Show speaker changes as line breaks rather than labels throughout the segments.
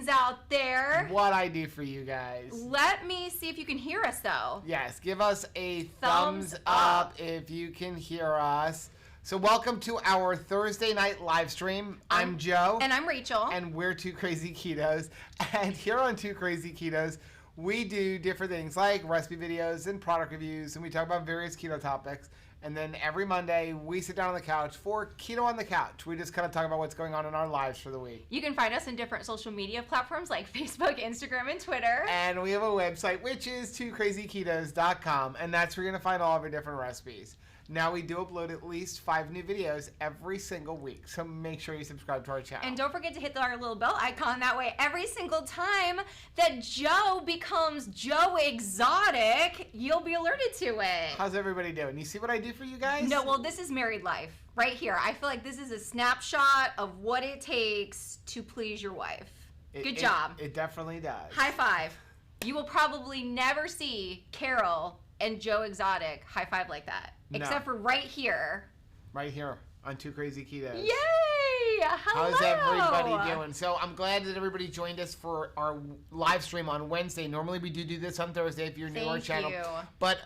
out there.
What I do for you guys.
Let me see if you can hear us though.
Yes, give us a thumbs up if you can hear us. So welcome to our Thursday night live stream. I'm Joe.
And I'm Rachel.
And we're Two Crazy Ketos. And here on Two Crazy Ketos, we do different things like recipe videos and product reviews, and we talk about various keto topics. And then every Monday, we sit down on the couch for Keto on the Couch. We just kind of talk about what's going on in our lives for the week.
You can find us in different social media platforms like Facebook, Instagram, and Twitter.
And we have a website, which is twocrazyketos.com, and that's where you're going to find all of our different recipes. Now, we do upload at least 5 new videos every single week, so make sure you subscribe to our channel.
And don't forget to hit our little bell icon. That way, every single time that Joe becomes Joe Exotic, you'll be alerted to it.
How's everybody doing? You see what I do for you guys?
No, well, this is married life right here. I feel like this is a snapshot of what it takes to please your wife. Good job.
It definitely does.
High five. You will probably never see Carol and Joe Exotic high five like that.
No.
Except for right here.
Right here on Two Crazy Ketos.
Yay! Hello!
How's everybody doing? So I'm glad that everybody joined us for our live stream on Wednesday. Normally we do this on Thursday if you're new to our channel.
Thank you.
But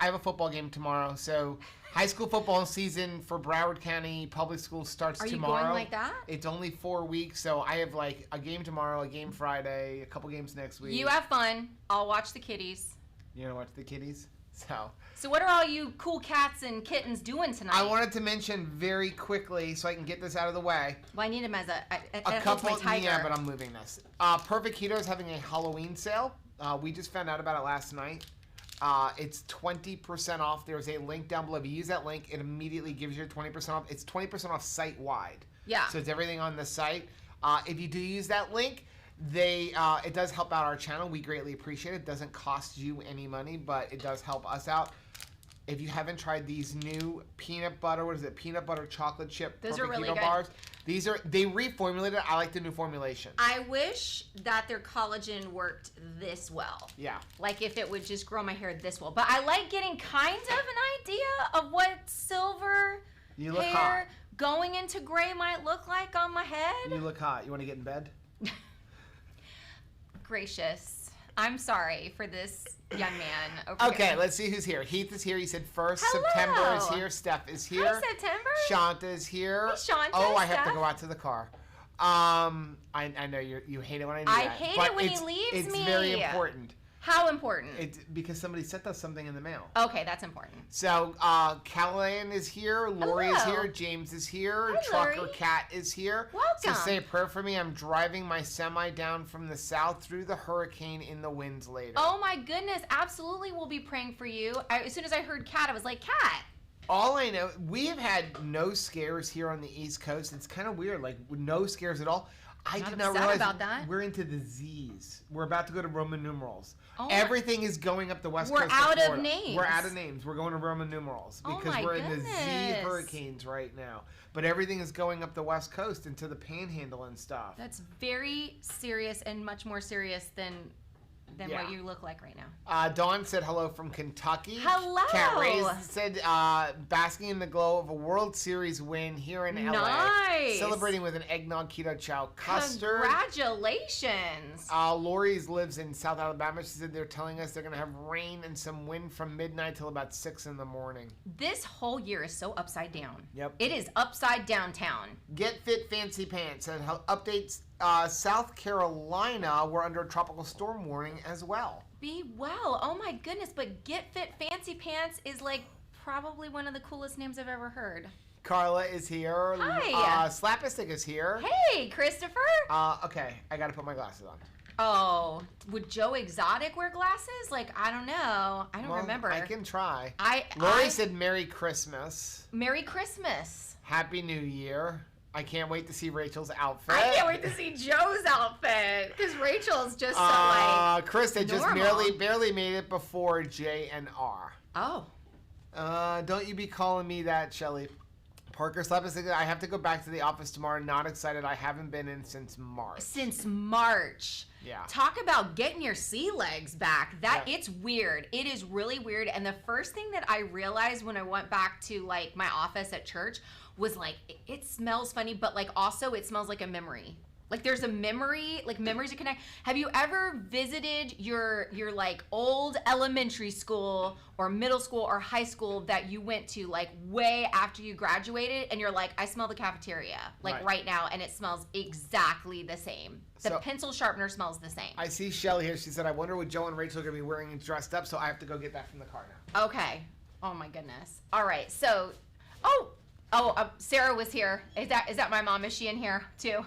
I have a football game tomorrow. So high school football season for Broward County Public Schools starts tomorrow.
Are you going like that?
It's only 4 weeks. So I have like a game tomorrow, a game Friday, a couple games next week.
You have fun. I'll watch the kitties.
You gonna watch the kitties?
So what are all you cool cats and kittens doing tonight?
I wanted to mention very quickly so I can get this out of the way.
Well, I need him as
a couple. Yeah, but I'm moving this. Perfect Keto is having a Halloween sale. We just found out about it last night. It's 20% off. There's a link down below. If you use that link, it immediately gives you 20% off. It's 20% off site-wide.
Yeah.
So it's everything on the site. If you do use that link, it does help out our channel. We greatly appreciate it. It doesn't cost you any money, but it does help us out. If you haven't tried these new peanut butter chocolate chip
those
Perfect
are really
Keto
good.
bars. They reformulated. I like the new formulation.
I wish that their collagen worked this well.
Yeah.
Like if it would just grow my hair this well. But I like getting kind of an idea of what silver hair going into gray might look like on my head.
You look hot. You want to get in bed?
Gracious. I'm sorry for this young man over here.
Okay, let's see who's here. Heath is here. He said first.
Hello.
September is here. Steph is here.
Hi, September.
Shanta is here.
Hey, Shanta,
oh, I have
Steph.
to go out to the car. I know you hate it when I do that.
I hate it when he leaves me.
It's very important.
How important?
It's because somebody sent us something in the mail.
Okay, that's important.
So, Callahan is here, Lori is here, James is here,
Hi,
Trucker
Lori.
Cat is here.
Welcome.
So say a prayer for me. I'm driving my semi down from the south through the hurricane in the winds later.
Oh my goodness, absolutely we'll be praying for you. As soon as I heard Cat, I was like, Cat.
All I know, we have had no scares here on the East Coast. It's kind of weird, like no scares at all. I did not realize
about that.
We're into the Z's. We're about to go to Roman numerals.
Oh
Everything is going up the West Coast.
We're out of names.
We're out of names. We're going to Roman numerals because we're in the Z hurricanes right now. But everything is going up the West Coast into the Panhandle and stuff.
That's very serious and much more serious than what you look like right now.
Dawn said hello from Kentucky.
Hello.
Cat Rays said basking in the glow of a World Series win here in LA.
Nice.
Celebrating with an eggnog keto chow custard.
Congratulations.
Lori's lives in South Alabama. She said they're telling us they're going to have rain and some wind from midnight till about 6 in the morning.
This whole year is so upside down.
Yep.
It is upside downtown.
Get Fit Fancy Pants said updates. South Carolina, we're under a tropical storm warning as well.
Be well. Oh my goodness, but Get Fit Fancy Pants is like probably one of the coolest names I've ever heard.
Carla is here.
Hi.
Slapstick is here.
Hey, Christopher.
Okay, I gotta put my glasses on.
Oh, would Joe Exotic wear glasses? Like, I don't know. I don't remember.
I can try.
Lori
said Merry Christmas.
Merry Christmas.
Happy New Year. I can't wait to see Rachel's outfit.
I can't wait to see Joe's outfit because Rachel's just so like
Krista
normal.
just barely made it before J and R.
Oh.
Don't you be calling me that, Shelly. Parker Slapstick, I have to go back to the office tomorrow. Not excited. I haven't been in since March.
Since March.
Yeah.
Talk about getting your sea legs back. It's weird. It is really weird. And the first thing that I realized when I went back to like my office at church was like, it smells funny, but like also it smells like a memory. Like there's a memory, like memories you connect. Have you ever visited your like old elementary school or middle school or high school that you went to like way after you graduated and you're like, I smell the cafeteria like right now and it smells exactly the same. The pencil sharpener smells the same.
I see Shelly here. She said, I wonder what Joe and Rachel are going to be wearing and dressed up, so I have to go get that from the car now.
Okay. Oh my goodness. All right. So, Sarah was here. Is that my mom? Is she in here too?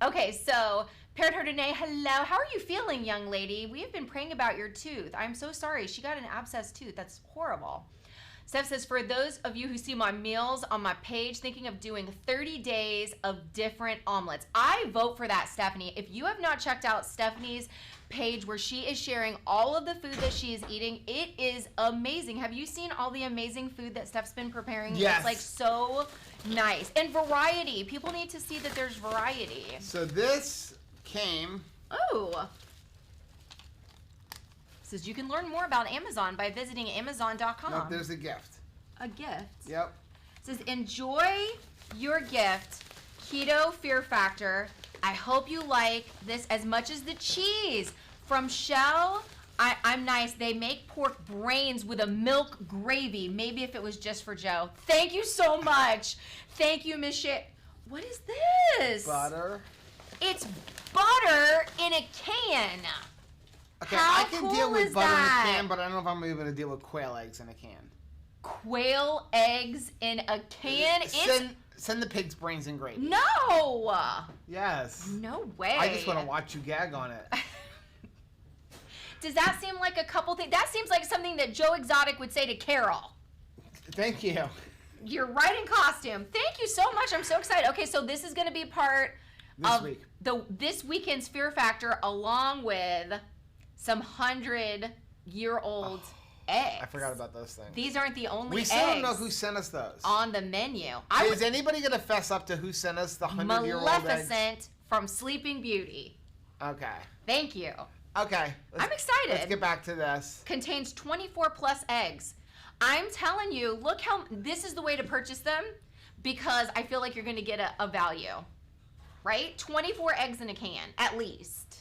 Okay, so Parrot Her Danae, hello. How are you feeling, young lady? We have been praying about your tooth. I'm so sorry. She got an abscessed tooth. That's horrible. Steph says, for those of you who see my meals on my page, thinking of doing 30 days of different omelets. I vote for that, Stephanie. If you have not checked out Stephanie's page where she is sharing all of the food that she is eating, it is amazing. Have you seen all the amazing food that Steph's been preparing?
Yes.
It's like so nice. And variety. People need to see that there's variety.
So this came...
Oh. Says you can learn more about Amazon by visiting Amazon.com.
Nope, there's a gift.
A gift?
Yep.
Says enjoy your gift, Keto Fear Factor. I hope you like this as much as the cheese. From Shell, I'm nice. They make pork brains with a milk gravy. Maybe if it was just for Joe. Thank you so much. Thank you, Miss Shit. What is this?
Butter.
It's butter in a can.
Okay,
How
I can
cool
deal with
is
butter
that?
in a can, but I don't know if I'm able to deal with quail eggs in a can.
Quail eggs in a can?
Send the pig's brains and gravy.
No!
Yes.
No way.
I just want to watch you gag on it.
Does that seem like a couple things? That seems like something that Joe Exotic would say to Carol.
Thank you.
You're right in costume. Thank you so much. I'm so excited. Okay, so this is going to be part of this weekend's Fear Factor along with some 100-year-old eggs.
I forgot about those things.
These aren't the only eggs.
We still don't know who sent us those.
On the menu.
Is anybody going to fess up to who sent us the 100-year-old eggs?
Maleficent from Sleeping Beauty.
Okay.
Thank you.
Okay.
I'm excited.
Let's get back to this.
Contains 24 plus eggs. I'm telling you, look how, this is the way to purchase them because I feel like you're going to get a value. Right? 24 eggs in a can, at least.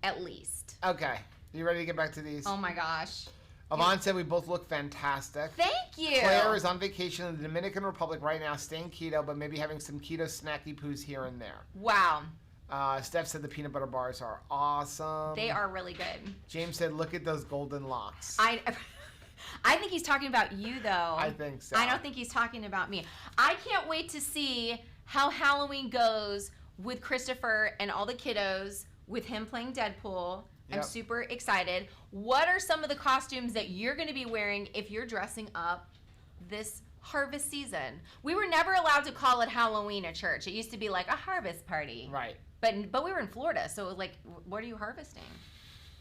At least.
Okay. You ready to get back to these?
Oh my gosh.
Yvonne said we both look fantastic.
Thank you.
Claire is on vacation in the Dominican Republic right now, staying keto, but maybe having some keto snacky poos here and there.
Wow.
Steph said the peanut butter bars are awesome.
They are really good.
James said, look at those golden locks.
I think he's talking about you, though.
I think so.
I don't think he's talking about me. I can't wait to see how Halloween goes with Christopher and all the kiddos, with him playing Deadpool. I'm super excited. What are some of the costumes that you're going to be wearing if you're dressing up this harvest season? We were never allowed to call it Halloween at church. It used to be like a harvest party.
Right.
But we were in Florida, so it was like, what are you harvesting?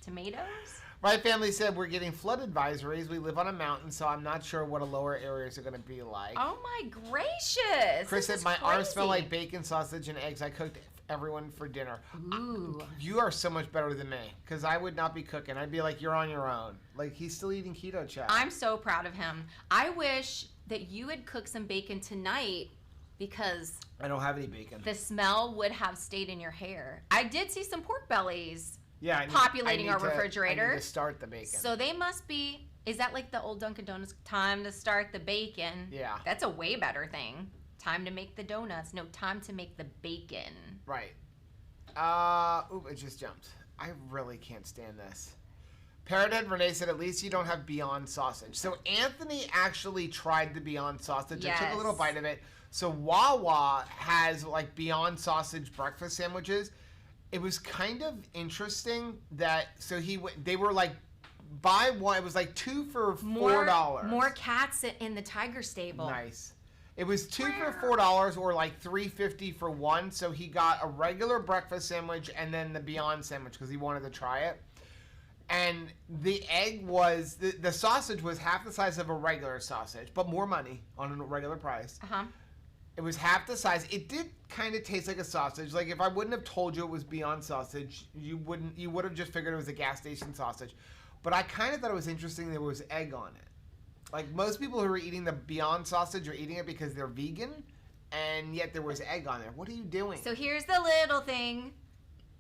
Tomatoes?
My family said we're getting flood advisories. We live on a mountain, so I'm not sure what the lower areas are going to be like.
Oh my gracious!
Chris said my arms smell like bacon, sausage, and eggs. I cooked everyone for dinner.
Ooh.
You are so much better than me, because I would not be cooking. I'd be like, you're on your own. Like, he's still eating keto, Chad.
I'm so proud of him. I wish that you had cooked some bacon tonight, because
I don't have any bacon.
The smell would have stayed in your hair. I did see some pork bellies
populating
our refrigerator.
I need to start the bacon.
So they must be, is that like the old Dunkin' Donuts, time to start the bacon?
Yeah.
That's a way better thing. Time to make the donuts. No, time to make the bacon.
Right. Ooh, it just jumped. I really can't stand this. Parrothead Renee said, at least you don't have Beyond Sausage. So Anthony actually tried the Beyond Sausage.
Yes.
I took a little bite of it. So Wawa has like Beyond Sausage breakfast sandwiches. It was kind of interesting that, so they were like, buy one, it was like 2 for $4.
More cats in the tiger stable.
Nice. It was 2 for $4 or like $3.50 for one. So he got a regular breakfast sandwich and then the Beyond sandwich because he wanted to try it. And the egg was, the sausage was half the size of a regular sausage, but more money on a regular price.
Uh-huh.
It was half the size. It did kind of taste like a sausage. Like if I wouldn't have told you it was Beyond Sausage, you would have just figured it was a gas station sausage. But I kind of thought it was interesting there was egg on it. Like most people who are eating the Beyond Sausage are eating it because they're vegan, and yet there was egg on there. What are you doing?
So here's the little thing.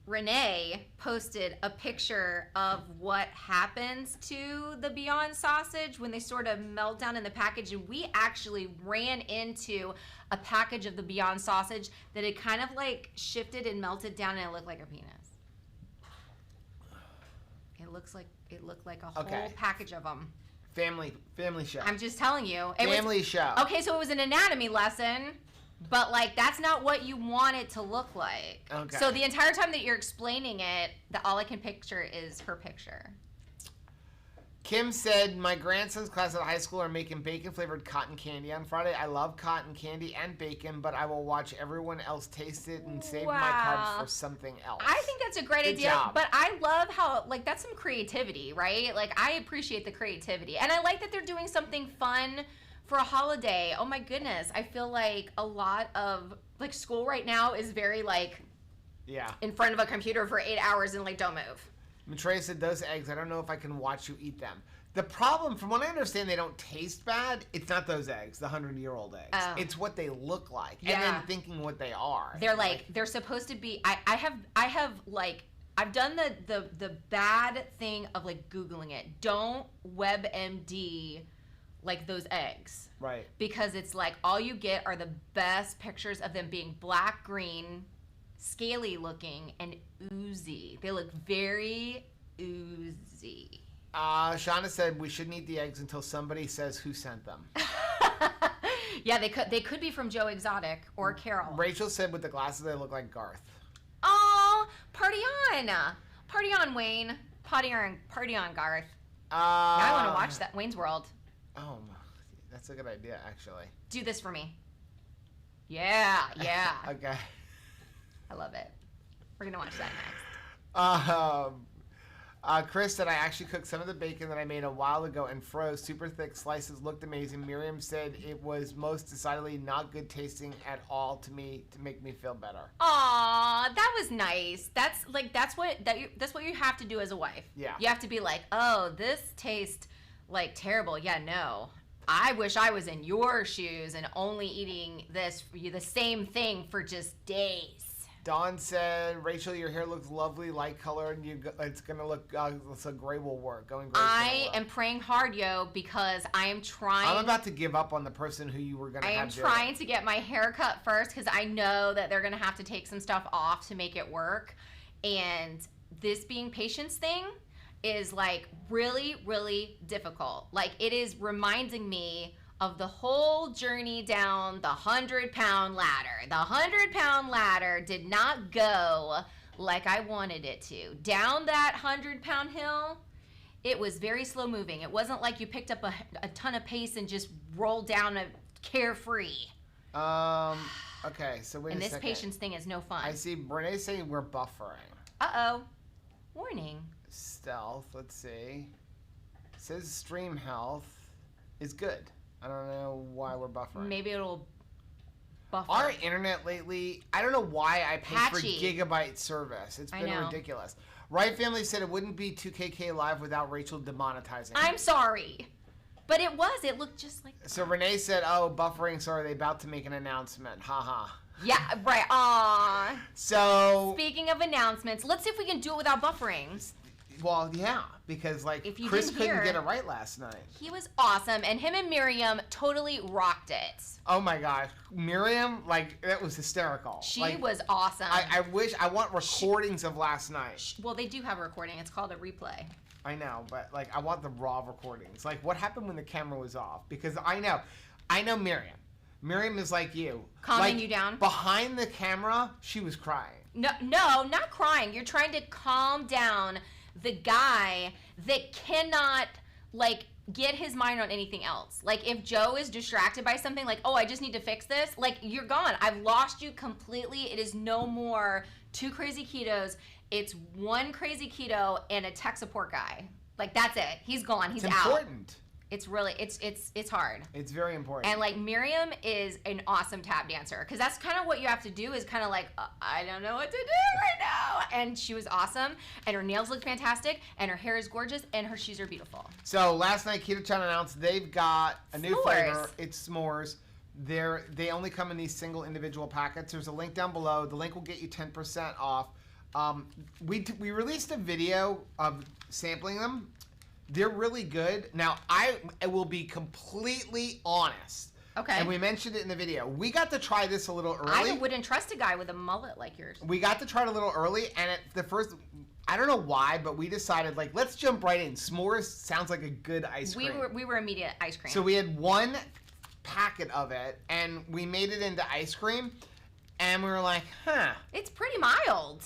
Renee posted a picture of what happens to the Beyond sausage when they sort of melt down in the package, and we actually ran into a package of the Beyond sausage that had kind of like shifted and melted down, and it looked like a penis. It looked like a whole package of them.
Family show.
I'm just telling you.
Family show.
Okay, so it was an anatomy lesson. But, like, that's not what you want it to look like.
Okay.
So the entire time that you're explaining it, all I can picture is her picture.
Kim said, my grandson's class at high school are making bacon-flavored cotton candy on Friday. I love cotton candy and bacon, but I will watch everyone else taste it and save my carbs for something else.
I think that's a great idea.
Job.
But I love how, like, that's some creativity, right? Like, I appreciate the creativity. And I like that they're doing something fun for a holiday. Oh my goodness. I feel like a lot of like school right now is very like in front of a computer for 8 hours and like don't move.
Matreya said those eggs, I don't know if I can watch you eat them. The problem, from what I understand, they don't taste bad. It's not those eggs, the 100-year-old eggs. Oh. It's what they look like. And then thinking what they are.
They're like they're supposed to be I have like I've done the bad thing of like Googling it. Don't WebMD like those eggs.
Right.
Because it's like all you get are the best pictures of them being black, green, scaly looking, and oozy. They look very oozy.
Shauna said we shouldn't eat the eggs until somebody says who sent them.
Yeah, they could be from Joe Exotic or Carol.
Rachel said with the glasses they look like Garth.
Oh, party on. Party on, Wayne. Party on, Garth. Now I want to watch that Wayne's World.
Oh, that's a good idea, actually.
Do this for me. Yeah.
Okay.
I love it. We're going to watch that next.
Chris said, I actually cooked some of the bacon that I made a while ago and froze. Super thick slices, looked amazing. Miriam said it was most decidedly not good tasting at all to me to make me feel better.
Aw, that was nice. That's what you have to do as a wife.
Yeah.
You have to be like, oh, this tastes like terrible. Yeah, no. I wish I was in your shoes and only eating the same thing for just days.
Dawn said, Rachel, your hair looks lovely, light colored, and it's going to look, so gray will work.
I am praying hard, yo, because I am trying.
I'm about to give up on the person who you were going to have.
I am trying to get my hair cut first because I know that they're going to have to take some stuff off to make it work. And this being patience thing is like really, really difficult. Like it is reminding me of the whole journey down the 100-pound ladder. The 100-pound ladder did not go like I wanted it to. Down that 100-pound hill, it was very slow moving. It wasn't like you picked up a ton of pace and just rolled down a carefree.
Okay, so wait a second.
And this patience thing is no fun.
I see Brene saying we're buffering.
Uh-oh. Warning.
Stealth, let's see. It says stream health is good. I don't know why we're buffering.
Maybe it'll buffer.
Our internet lately, I don't know why I pay for gigabyte service. It's been ridiculous. Right Family said it wouldn't be 2KK Live without Rachel demonetizing.
I'm sorry. But it was. It looked just like that.
So Renee said, oh, buffering, sorry, they about to make an announcement. Haha.
Yeah, right. Aww.
So.
Speaking of announcements, let's see if we can do it without buffering.
Well, yeah, because like Chris couldn't get it right last night.
He was awesome, and him and Miriam totally rocked it.
Oh my gosh, Miriam, like that was hysterical.
She
like,
was awesome.
I want recordings of last night.
Well, they do have a recording. It's called a replay.
I know, but like I want the raw recordings. Like what happened when the camera was off? Because I know Miriam. Miriam is like you.
Calming you down?
Behind the camera, she was crying.
No, not crying. You're trying to calm down the guy that cannot, like, get his mind on anything else. Like, if Joe is distracted by something, like, oh, I just need to fix this, like, you're gone. I've lost you completely. It is no more 2 crazy ketos. It's 1 crazy keto and a tech support guy. Like, that's it. He's gone. He's out.
It's important.
It's really, it's hard.
It's very important.
And like Miriam is an awesome tap dancer because that's kind of what you have to do is kind of like, I don't know what to do right now. And she was awesome. And her nails look fantastic. And her hair is gorgeous. And her shoes are beautiful.
So last night, Keto Chan announced they've got a new flavor. It's s'mores. They only come in these single individual packets. There's a link down below. The link will get you 10% off. We released a video of sampling them. They're really good. Now, I will be completely honest.
Okay.
And we mentioned it in the video. We got to try this a little early.
I wouldn't trust a guy with a mullet like yours.
We got to try it a little early, and at the first, I don't know why, but we decided, like, let's jump right in. S'mores sounds like a good ice cream.
We were immediate ice cream.
So we had one packet of it, and we made it into ice cream, and we were like,
It's pretty mild.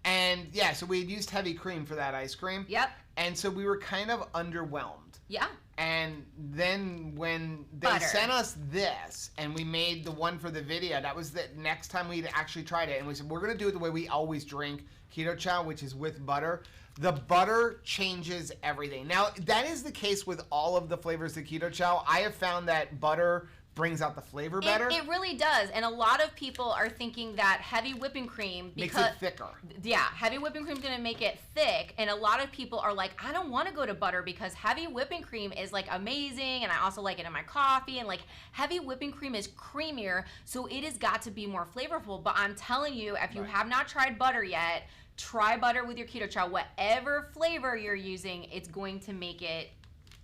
And yeah, so we had used heavy cream for that ice cream.
Yep.
And so we were kind of underwhelmed.
Yeah.
And then when they sent us this and we made the one for the video, that was the next time we'd actually tried it. And we said, we're going to do it the way we always drink keto chow, which is with butter. The butter changes everything. Now, that is the case with all of the flavors of keto chow. I have found that butter brings out the flavor better.
It really does. And a lot of people are thinking that heavy whipping cream
makes it thicker.
Yeah, heavy whipping cream is going to make it thick. And a lot of people are like, I don't want to go to butter because heavy whipping cream is like amazing. And I also like it in my coffee. And like heavy whipping cream is creamier. So it has got to be more flavorful. But I'm telling you, if you have not tried butter yet, try butter with your keto chow. Whatever flavor you're using, it's going to make it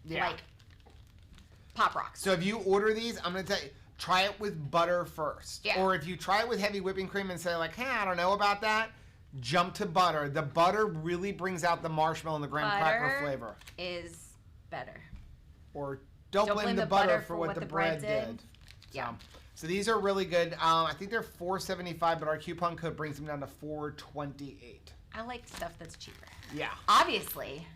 like pop rocks.
So if you order these, I'm going to tell you, try it with butter first.
Yeah.
Or if you try it with heavy whipping cream and say like, hey, I don't know about that, jump to butter. The butter really brings out the marshmallow and the graham cracker flavor.
Is better.
Or don't blame the butter for what the bread did.
Yeah.
So these are really good. I think they're $4.75, but our coupon code brings them down to $4.28.
I like stuff that's cheaper.
Yeah.
Obviously.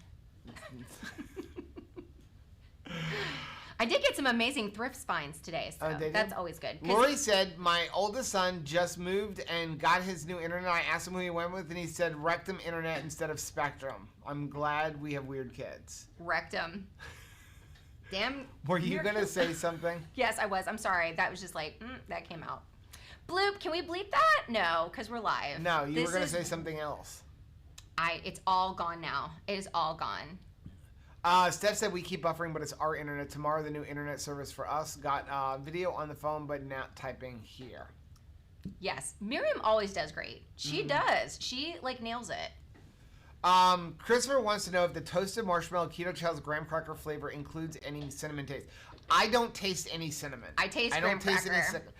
I did get some amazing thrift finds today, so that's always good.
Lori said, my oldest son just moved and got his new internet. I asked him who he went with, and he said Rectum Internet instead of Spectrum. I'm glad we have weird kids.
Rectum. Damn.
Were you going to say something?
Yes, I was. I'm sorry. That was just like, that came out. Bloop, can we bleep that? No, because we're live.
No, you were going to say something else.
It's all gone now. It is all gone.
Steph said we keep buffering, but it's our internet. Tomorrow, the new internet service for us. Got video on the phone, but not typing here.
Yes. Miriam always does great. She does. She, like, nails it.
Christopher wants to know if the toasted marshmallow keto chow's graham cracker flavor includes any cinnamon taste. I don't taste any cinnamon.
I don't taste any cinnamon.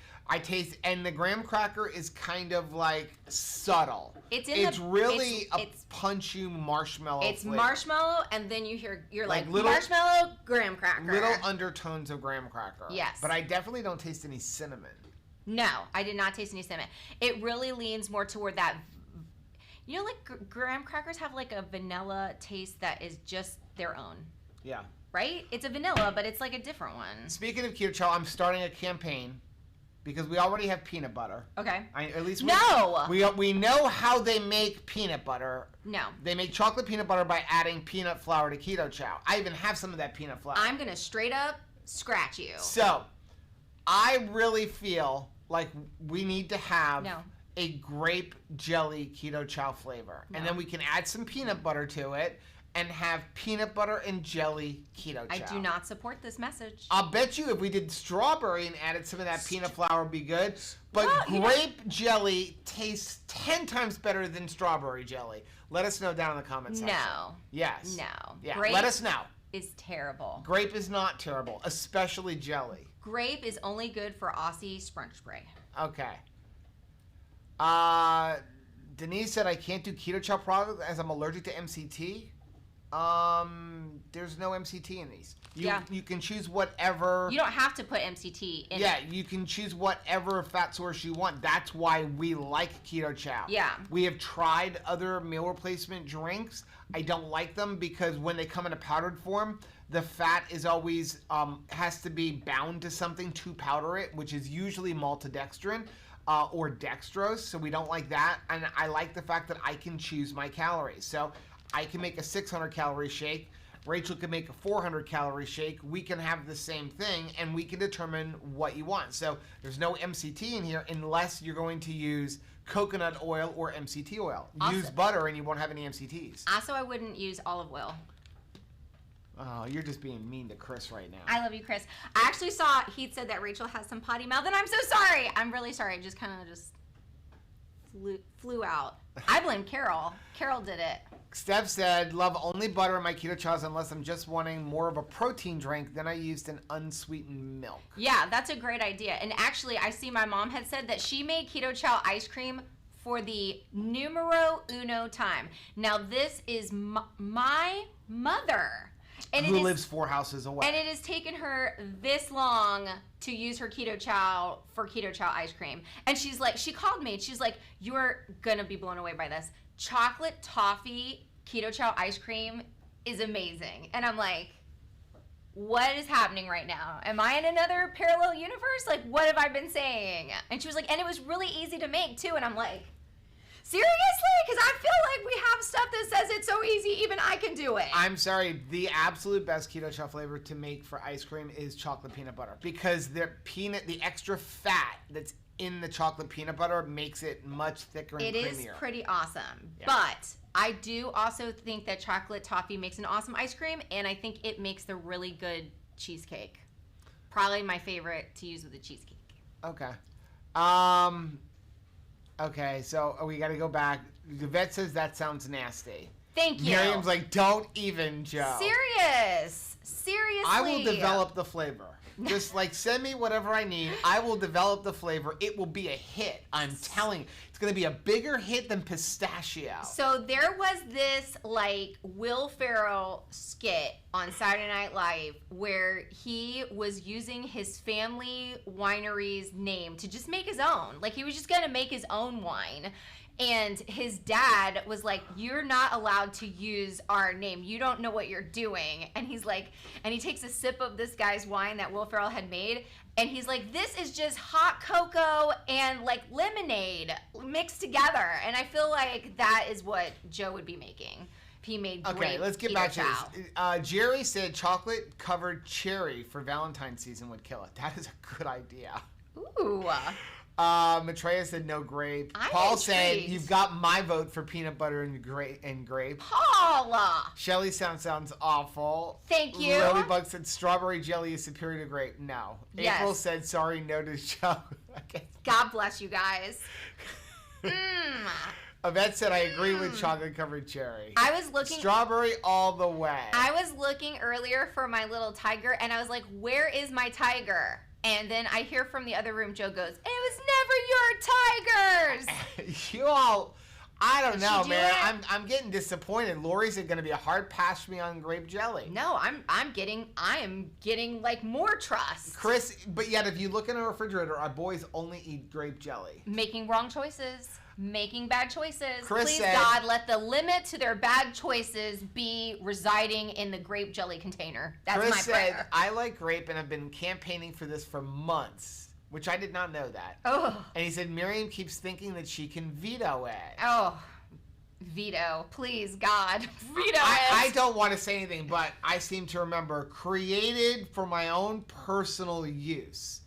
And the graham cracker is kind of like subtle.
It's
really a punchy marshmallow
It's
flavor.
Marshmallow, and then you're like
little,
marshmallow, graham cracker.
Little undertones of graham cracker.
Yes.
But I definitely don't taste any cinnamon.
No, I did not taste any cinnamon. It really leans more toward that. You know, like graham crackers have like a vanilla taste that is just their own.
Yeah.
Right? It's a vanilla, but it's like a different one.
Speaking of keto chow, I'm starting a campaign because we already have peanut butter.
Okay.
At least we know how they make peanut butter.
No.
They make chocolate peanut butter by adding peanut flour to keto chow. I even have some of that peanut flour.
I'm going to straight up scratch you.
So, I really feel like we need to have a grape jelly keto chow flavor. And then we can add some peanut butter to it and have peanut butter and jelly keto chow.
I do not support this message.
I'll bet you if we did strawberry and added some of that peanut flour would be good. But grape jelly tastes 10 times better than strawberry jelly. Let us know down in the comments section.
No.
Yes.
No.
Yeah.
Grape
Let us know.
Is terrible.
Grape is not terrible, especially jelly.
Grape is only good for Aussie sprunch spray.
Okay. Denise said I can't do keto chow products as I'm allergic to MCT. There's no MCT in these. You can choose whatever.
You don't have to put MCT in.
Yeah, you can choose whatever fat source you want. That's why we like keto chow.
Yeah.
We have tried other meal replacement drinks. I don't like them because when they come in a powdered form, the fat is always has to be bound to something to powder it, which is usually maltodextrin. Or dextrose, so we don't like that. And I like the fact that I can choose my calories. So I can make a 600 calorie shake. Rachel can make a 400 calorie shake. We can have the same thing, and we can determine what you want. So there's no MCT in here unless you're going to use coconut oil or MCT oil. Use butter, and you won't have any MCTs.
Also, I wouldn't use olive oil.
Oh, you're just being mean to Chris right now.
I love you, Chris. I actually saw he said that Rachel has some potty mouth, and I'm so sorry. I'm really sorry. It just kind of just flew out. I blame Carol. Carol did it.
Steph said, love only butter in my keto chows unless I'm just wanting more of a protein drink. Then I used an unsweetened milk.
Yeah, that's a great idea. And actually, I see my mom had said that she made keto chow ice cream for the numero uno time. Now, this is my mother. And
who lives 4 houses away.
And it has taken her this long to use her keto chow for keto chow ice cream. And she's like, she called me. She's like, you're going to be blown away by this. Chocolate toffee keto chow ice cream is amazing. And I'm like, what is happening right now? Am I in another parallel universe? Like, what have I been saying? And she was like, and it was really easy to make too. And I'm like, seriously? Because I feel like we have stuff that says it's so easy, even I can do it.
I'm sorry. The absolute best keto chow flavor to make for ice cream is chocolate peanut butter, because the extra fat that's in the chocolate peanut butter makes it much thicker and creamier. It is
pretty awesome. Yeah. But I do also think that chocolate toffee makes an awesome ice cream, and I think it makes the really good cheesecake. Probably my favorite to use with a cheesecake.
Okay. Okay, so we got to go back. The vet says that sounds nasty.
Thank you.
Miriam's like, don't even, Joe.
Seriously.
I will develop the flavor. Just like send me whatever I need. I will develop the flavor. It will be a hit. I'm telling you. It's going to be a bigger hit than pistachio.
So there was this like Will Ferrell skit on Saturday Night Live where he was using his family winery's name to just make his own. Like he was just going to make his own wine. And his dad was like, you're not allowed to use our name. You don't know what you're doing. And he's like, and he takes a sip of this guy's wine that Will Ferrell had made. And he's like, this is just hot cocoa and like lemonade mixed together. And I feel like that is what Joe would be making. If he made great
Okay, let's get back to this. Jerry said chocolate covered cherry for Valentine's season would kill it. That is a good idea.
Ooh.
Maitreya said no grape. Paul said you've got my vote for peanut butter and grape.
Paula.
Shelly sounds awful.
Thank you.
Lilybug said strawberry jelly is superior to grape. No.
Yes.
April said sorry, no to Joe. Okay.
God bless you guys.
Yvette said I agree with chocolate covered cherry.
I was looking
strawberry all the way.
I was looking earlier for my little tiger, and I was like, where is my tiger? And then I hear from the other room, Joe goes, it was never your tigers.
You all, I don't know, man. I'm getting disappointed. Lori's going to be a hard pass for me on grape jelly.
No, I am getting like more trust.
Chris, but yet if you look in a refrigerator, our boys only eat grape jelly.
Making wrong choices. Making bad choices.
Chris
Please,
said,
God, let the limit to their bad choices be residing in the grape jelly container. That's
Chris
my prayer.
said, I like grape and have been campaigning for this for months, which I did not know that.
Oh.
And he said, Miriam keeps thinking that she can veto it.
Oh, veto. Please, God. Veto it.
I don't want to say anything, but I seem to remember created for my own personal use.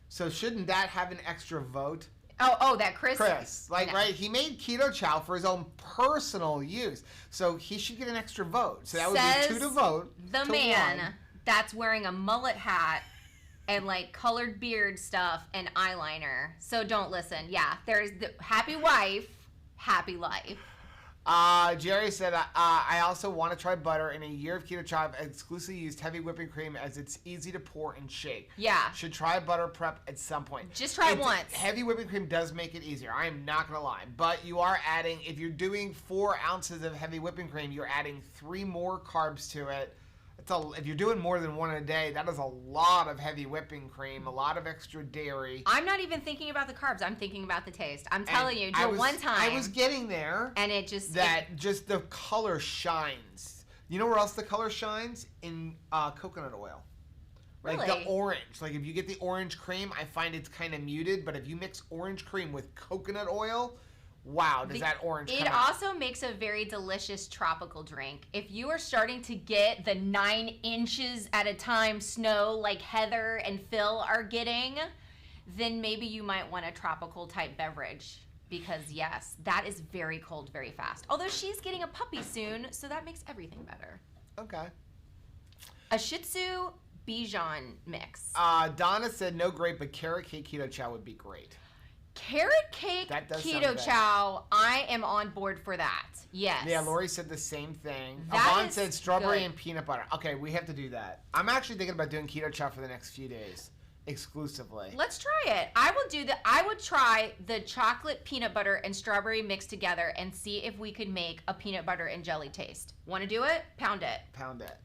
So shouldn't that have an extra vote?
Oh, that Chris.
Like, no. Right? He made keto chow for his own personal use, so he should get an extra vote. So that would be 2 to vote.
The man that's wearing a mullet hat and like colored beard stuff and eyeliner. So don't listen. Yeah, there's the happy wife, happy life.
Jerry said, I also want to try butter. In a year of keto chow, I've exclusively used heavy whipping cream as it's easy to pour and shake.
Yeah.
Should try butter prep at some point.
Just try once.
Heavy whipping cream does make it easier. I am not going to lie. But you are adding, if you're doing 4 ounces of heavy whipping cream, you're adding 3 more carbs to it. If you're doing more than 1 a day, that is a lot of heavy whipping cream, a lot of extra dairy.
I'm not even thinking about the carbs. I'm thinking about the taste. I'm telling you, do it one time.
I was getting there.
And it just...
just the color shines. You know where else the color shines? In coconut oil. Like
really?
The orange. Like if you get the orange cream, I find it's kind of muted. But if you mix orange cream with coconut oil... Wow, does that orange come out.
It also makes a very delicious tropical drink. If you are starting to get the 9 inches at a time snow like Heather and Phil are getting, then maybe you might want a tropical type beverage. Because yes, that is very cold very fast. Although she's getting a puppy soon, so that makes everything better.
Okay.
A Shih Tzu Bichon mix.
Donna said no grape, but carrot cake keto chow would be great.
Carrot cake
That does
keto
sound good.
chow. I am on board for that. Yes.
Yeah, Lori said the same thing.
That
Yvonne
is
said strawberry
good.
and peanut butter. Okay, we have to do that. I'm actually thinking about doing keto chow for the next few days, exclusively.
Let's try it. I will do that. I would try the chocolate peanut butter and strawberry mixed together and see if we could make a peanut butter and jelly taste. Want to do it? Pound it.
Pound it.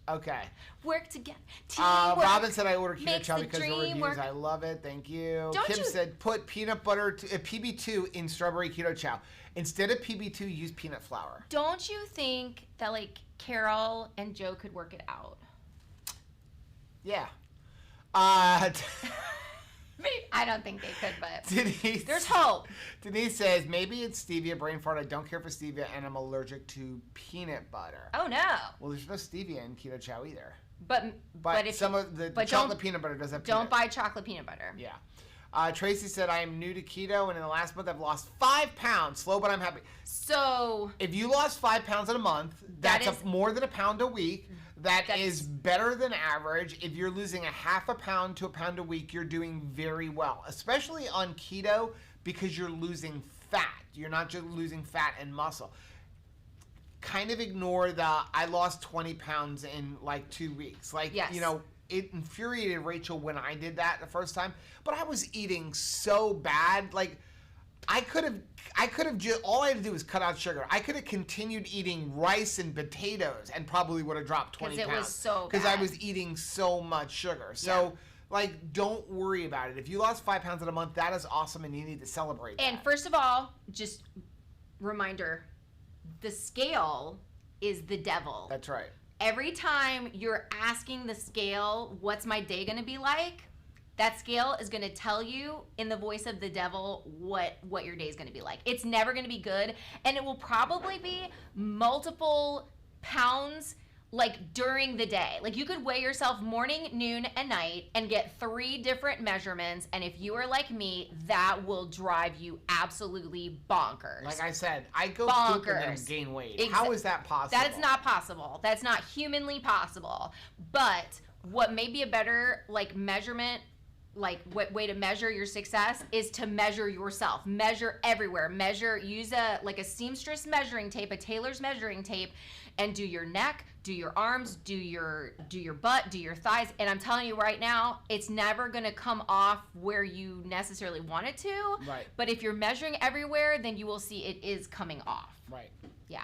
Okay.
Work together. Teamwork.
Robin said I ordered keto
makes
chow
the
because of the
dream
reviews.
work.
I love it. Thank you.
Don't
Kim
you-
said put peanut butter PB2 in strawberry keto chow. Instead of PB2, use peanut flour.
Don't you think that like Carol and Joe could work it out?
Yeah.
I don't think they could, but
Denise,
there's hope.
Denise says maybe it's stevia, brain fart. I don't care for stevia, and I'm allergic to peanut butter.
Oh no.
Well, there's no stevia in keto chow either.
But if
some of the
but
chocolate
don't-
peanut butter does have
don't
peanut.
buy chocolate peanut butter.
Yeah. Tracy said I am new to keto, and in the last month I've lost 5 pounds. Slow, but I'm happy.
So
If you lost 5 pounds in a month, that's
is-
more than a pound a week. That
That's-
is better than average. If you're losing a half a pound to a pound a week, you're doing very well, especially on keto because you're losing fat. You're not just losing fat and muscle. Kind of ignore the I lost 20 pounds in like 2 weeks. Like,
Yes.
you know, it infuriated Rachel when I did that the first time, but I was eating so bad. Like, I could have just, all I had to do was cut out sugar. I could have continued eating rice and potatoes and probably would have dropped 20
'Cause it
pounds.
was so
Because I
bad.
was eating so much sugar. So, like, don't worry about it. If you lost 5 pounds in a month, that is awesome and you need to celebrate
and
that.
first of all, just reminder, the scale is the devil.
That's right.
Every time you're asking the scale, what's my day going to be like? That scale is going to tell you in the voice of the devil what your day is going to be like. It's never going to be good, and it will probably be multiple pounds like during the day. Like you could weigh yourself morning, noon, and night and get 3 different measurements, and if you are like me, that will drive you absolutely bonkers.
Like I said, I go poop and then
Bonkers.
gain weight. How is that possible?
That is not possible. That's not humanly possible. But what may be a better like measurement, like way to measure your success is to measure yourself. Measure everywhere. Use a seamstress measuring tape, a tailor's measuring tape, and do your neck, do your arms, do your butt, do your thighs. And I'm telling you right now, it's never gonna come off where you necessarily want it to.
Right.
But if you're measuring everywhere, then you will see it is coming off.
Right.
Yeah.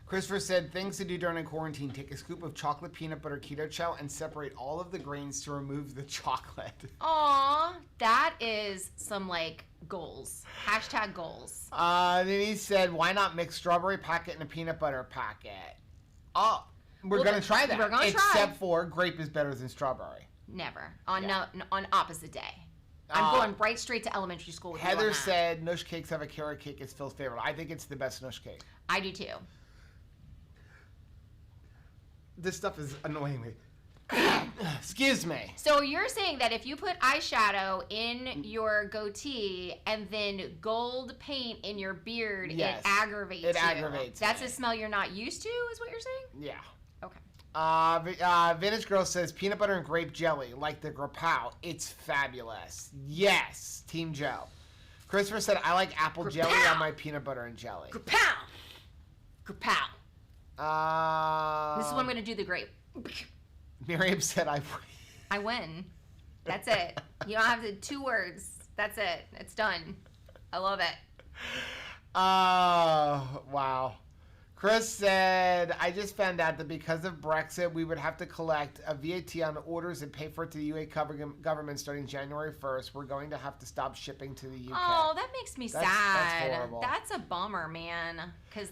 Christopher said, things to do during quarantine. Take a scoop of chocolate peanut butter keto chow and separate all of the grains to remove the chocolate.
Aw, that is some like goals. Hashtag goals.
Then he said, why not mix strawberry packet and a peanut butter packet? Oh, we're
Well,
going to try that.
we're gonna try.
Except for grape is better than strawberry.
Never. On
Yeah.
on opposite day. I'm going right straight to elementary school with you on
Heather
that.
said, Nush cakes have a carrot cake. It's Phil's favorite. I think it's the best Nush cake.
I do too.
This stuff is annoying me. Excuse me.
So you're saying that if you put eyeshadow in your goatee and then gold paint in your beard,
Yes.
it aggravates
It
you.
aggravates
That's
me.
a smell you're not used to, is what you're saying?
Yeah.
Okay.
Vintage Girl says peanut butter and grape jelly, like the grapow. It's fabulous. Yes, Team Joe. Christopher said, I like apple jelly
Grapow!
on my peanut butter and jelly.
Grapow! Grapow. This is when I'm going to do the grape.
Miriam said,
I win. That's it. You don't have to 2 words. That's it. It's done. I love it.
Wow. Chris said, I just found out that because of Brexit, we would have to collect a VAT on orders and pay for it to the UA government starting January 1st. We're going to have to stop shipping to the UK.
Oh, that makes me
That's
sad.
horrible.
That's a bummer, man. Because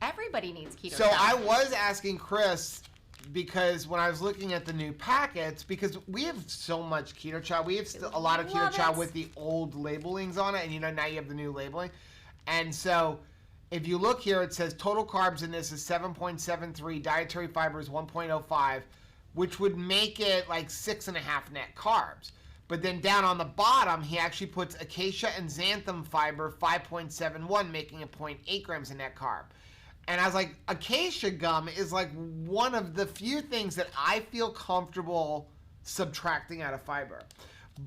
everybody needs keto.
So
chow.
I was asking Chris, because when I was looking at the new packets, because we have so much keto chow, we have a lot of keto
Love
chow
it.
with the old labelings on it, and now you have the new labeling. And so if you look here, it says total carbs in this is 7.73, dietary fiber is 1.05, which would make it like 6.5 net carbs. But then down on the bottom, he actually puts acacia and xanthan fiber 5.71, making it 0.8 grams of net carb. And I was like, acacia gum is like one of the few things that I feel comfortable subtracting out of fiber.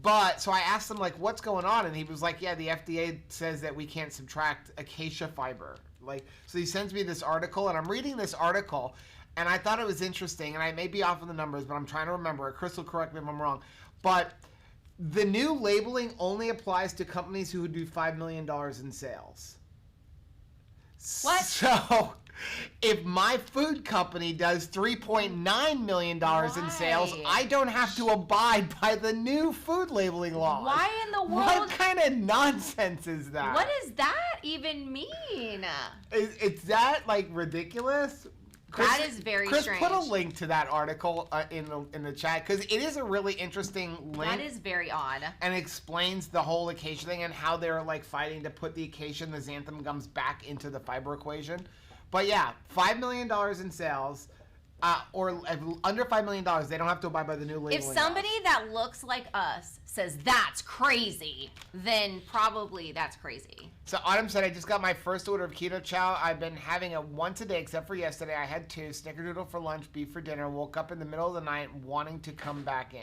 But, so I asked him, like, what's going on? And he was like, yeah, the FDA says that we can't subtract acacia fiber. Like, so he sends me this article, and I'm reading this article, and I thought it was interesting, and I may be off on the numbers, but I'm trying to remember it. Crystal, correct me if I'm wrong. But the new labeling only applies to companies who do $5 million in sales.
What?
So, if my food company does $3.9 million in sales, I don't have to abide by the new food labeling laws.
Why in the world?
What kind of nonsense is that?
What does that even mean?
Is that, like, ridiculous?
That is very strange.
Chris, put a link to that article in the chat, because it is a really interesting link.
That is very odd.
And explains the whole acacia thing and how they're like fighting to put the acacia and the xanthan gums back into the fiber equation. But yeah, $5 million in sales, or under $5 million, they don't have to abide by the new labeling.
If somebody that looks like us says that's crazy, then probably that's crazy.
So Autumn said, I just got my first order of keto chow. I've been having it once a day, except for yesterday. I had 2, snickerdoodle for lunch, beef for dinner. Woke up in the middle of the night wanting to come back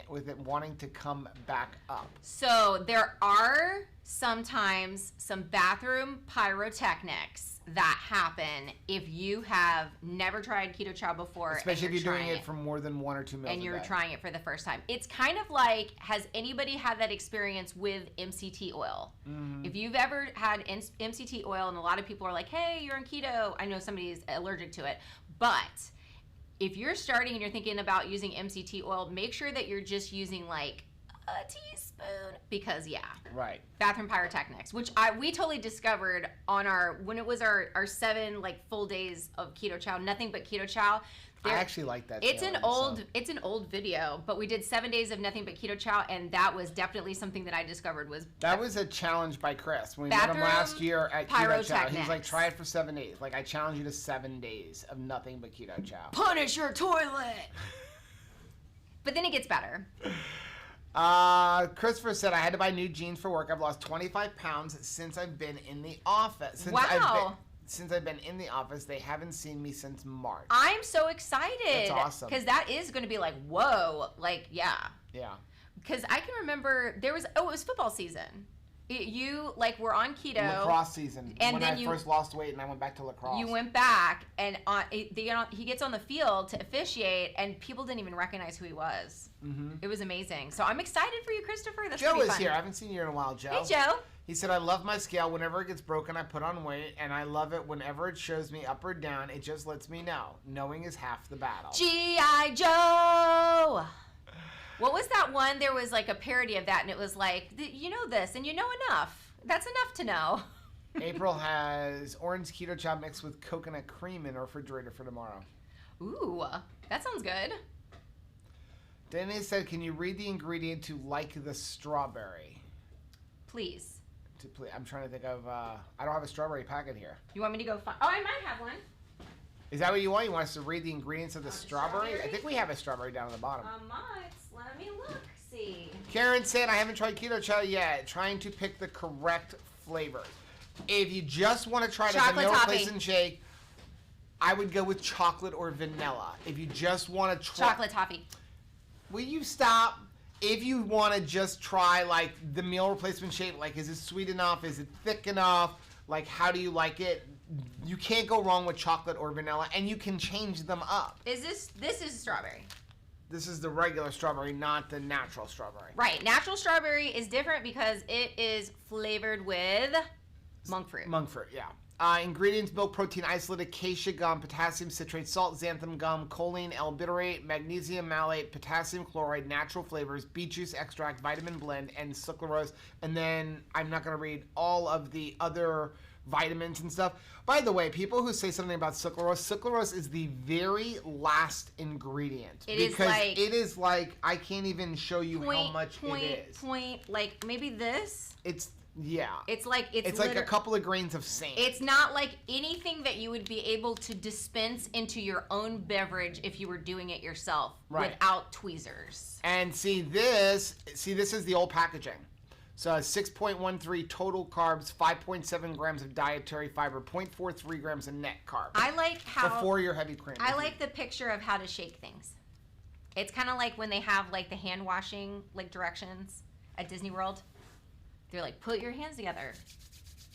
up.
So there are sometimes some bathroom pyrotechnics that happen if you have never tried keto chow before.
Especially if you're doing it for more than 1 or 2 meals
and you're
a day.
trying it for the first time. It's kind of like, has anybody had that experience with MCT oil? Mm-hmm. If you've ever had MCT oil, and a lot of people are like, hey, you're on keto. I know somebody's allergic to it. But if you're starting and you're thinking about using MCT oil, make sure that you're just using like a teaspoon, because
right,
bathroom pyrotechnics, which we totally discovered on when it was our 7 like full days of keto chow, nothing but keto chow.
I actually like that.
It's an old video, but we did 7 days of nothing but keto chow, and that was definitely something that I discovered was.
That was a challenge by Chris when we met him last year at Keto Chow. He was like, try it for 7 days. Like, I challenge you to 7 days of nothing but keto chow.
Punish your toilet. But then it gets better.
Christopher said, I had to buy new jeans for work. I've lost 25 pounds since I've been in the office. Since I've been in the office, they haven't seen me since March.
I'm so excited.
That's awesome.
Because that is going to be like, whoa, like, yeah.
Yeah.
Because I can remember it was football season. You like were on keto.
Lacrosse season.
And
when I first lost weight and I went back to lacrosse.
You went back, and he gets on the field to officiate, and people didn't even recognize who he was. Mm-hmm. It was amazing. So I'm excited for you, Christopher. That's
Joe is here. I haven't seen you in a while, Joe.
Hey, Joe.
He said, I love my scale. Whenever it gets broken, I put on weight, and I love it whenever it shows me up or down. It just lets me know. Knowing is half the battle.
G.I. Joe! What was that one? There was like a parody of that, and it was like, you know this, and you know enough. That's enough to know.
April has orange keto chow mixed with coconut cream in her refrigerator for tomorrow.
Ooh, that sounds good.
Dennis said, can you read the ingredient to like the strawberry?
Please.
I'm trying to think of, I don't have a strawberry packet here.
You want me to go find? Oh, I might have one.
Is that what you want? You want us to read the ingredients of the strawberry? I think we have a strawberry down at the bottom.
Let me look, see.
Karen said, I haven't tried keto chow yet. Trying to pick the correct flavors. If you just want to try the vanilla replacement shake, I would go with chocolate or vanilla. If you just want to try...
Chocolate toffee.
Will you stop? If you want to just try, like, the meal replacement shake, like, is it sweet enough? Is it thick enough? Like, how do you like it? You can't go wrong with chocolate or vanilla, and you can change them up.
This is strawberry.
This is the regular strawberry, not the natural strawberry.
Right. Natural strawberry is different because it is flavored with monk fruit.
Monk fruit, yeah. Ingredients: milk protein isolate, acacia gum, potassium citrate, salt, xanthan gum, choline albiturate, magnesium malate, potassium chloride, natural flavors, beet juice extract, vitamin blend, and sucralose. And then I'm not going to read all of the other vitamins and stuff. By the way, people who say something about sucralose is the very last ingredient. It is like I can't even show you how much it is.
Like maybe this.
It's like a couple of grains of sand.
It's not like anything that you would be able to dispense into your own beverage if you were doing it yourself without tweezers.
And see this is the old packaging. So 6.13 total carbs, 5.7 grams of dietary fiber, 0.43 grams of net carbs.
I like how
before your heavy cream.
I like the picture of how to shake things. It's kind of like when they have like the hand washing like directions at Disney World. They're like, put your hands together,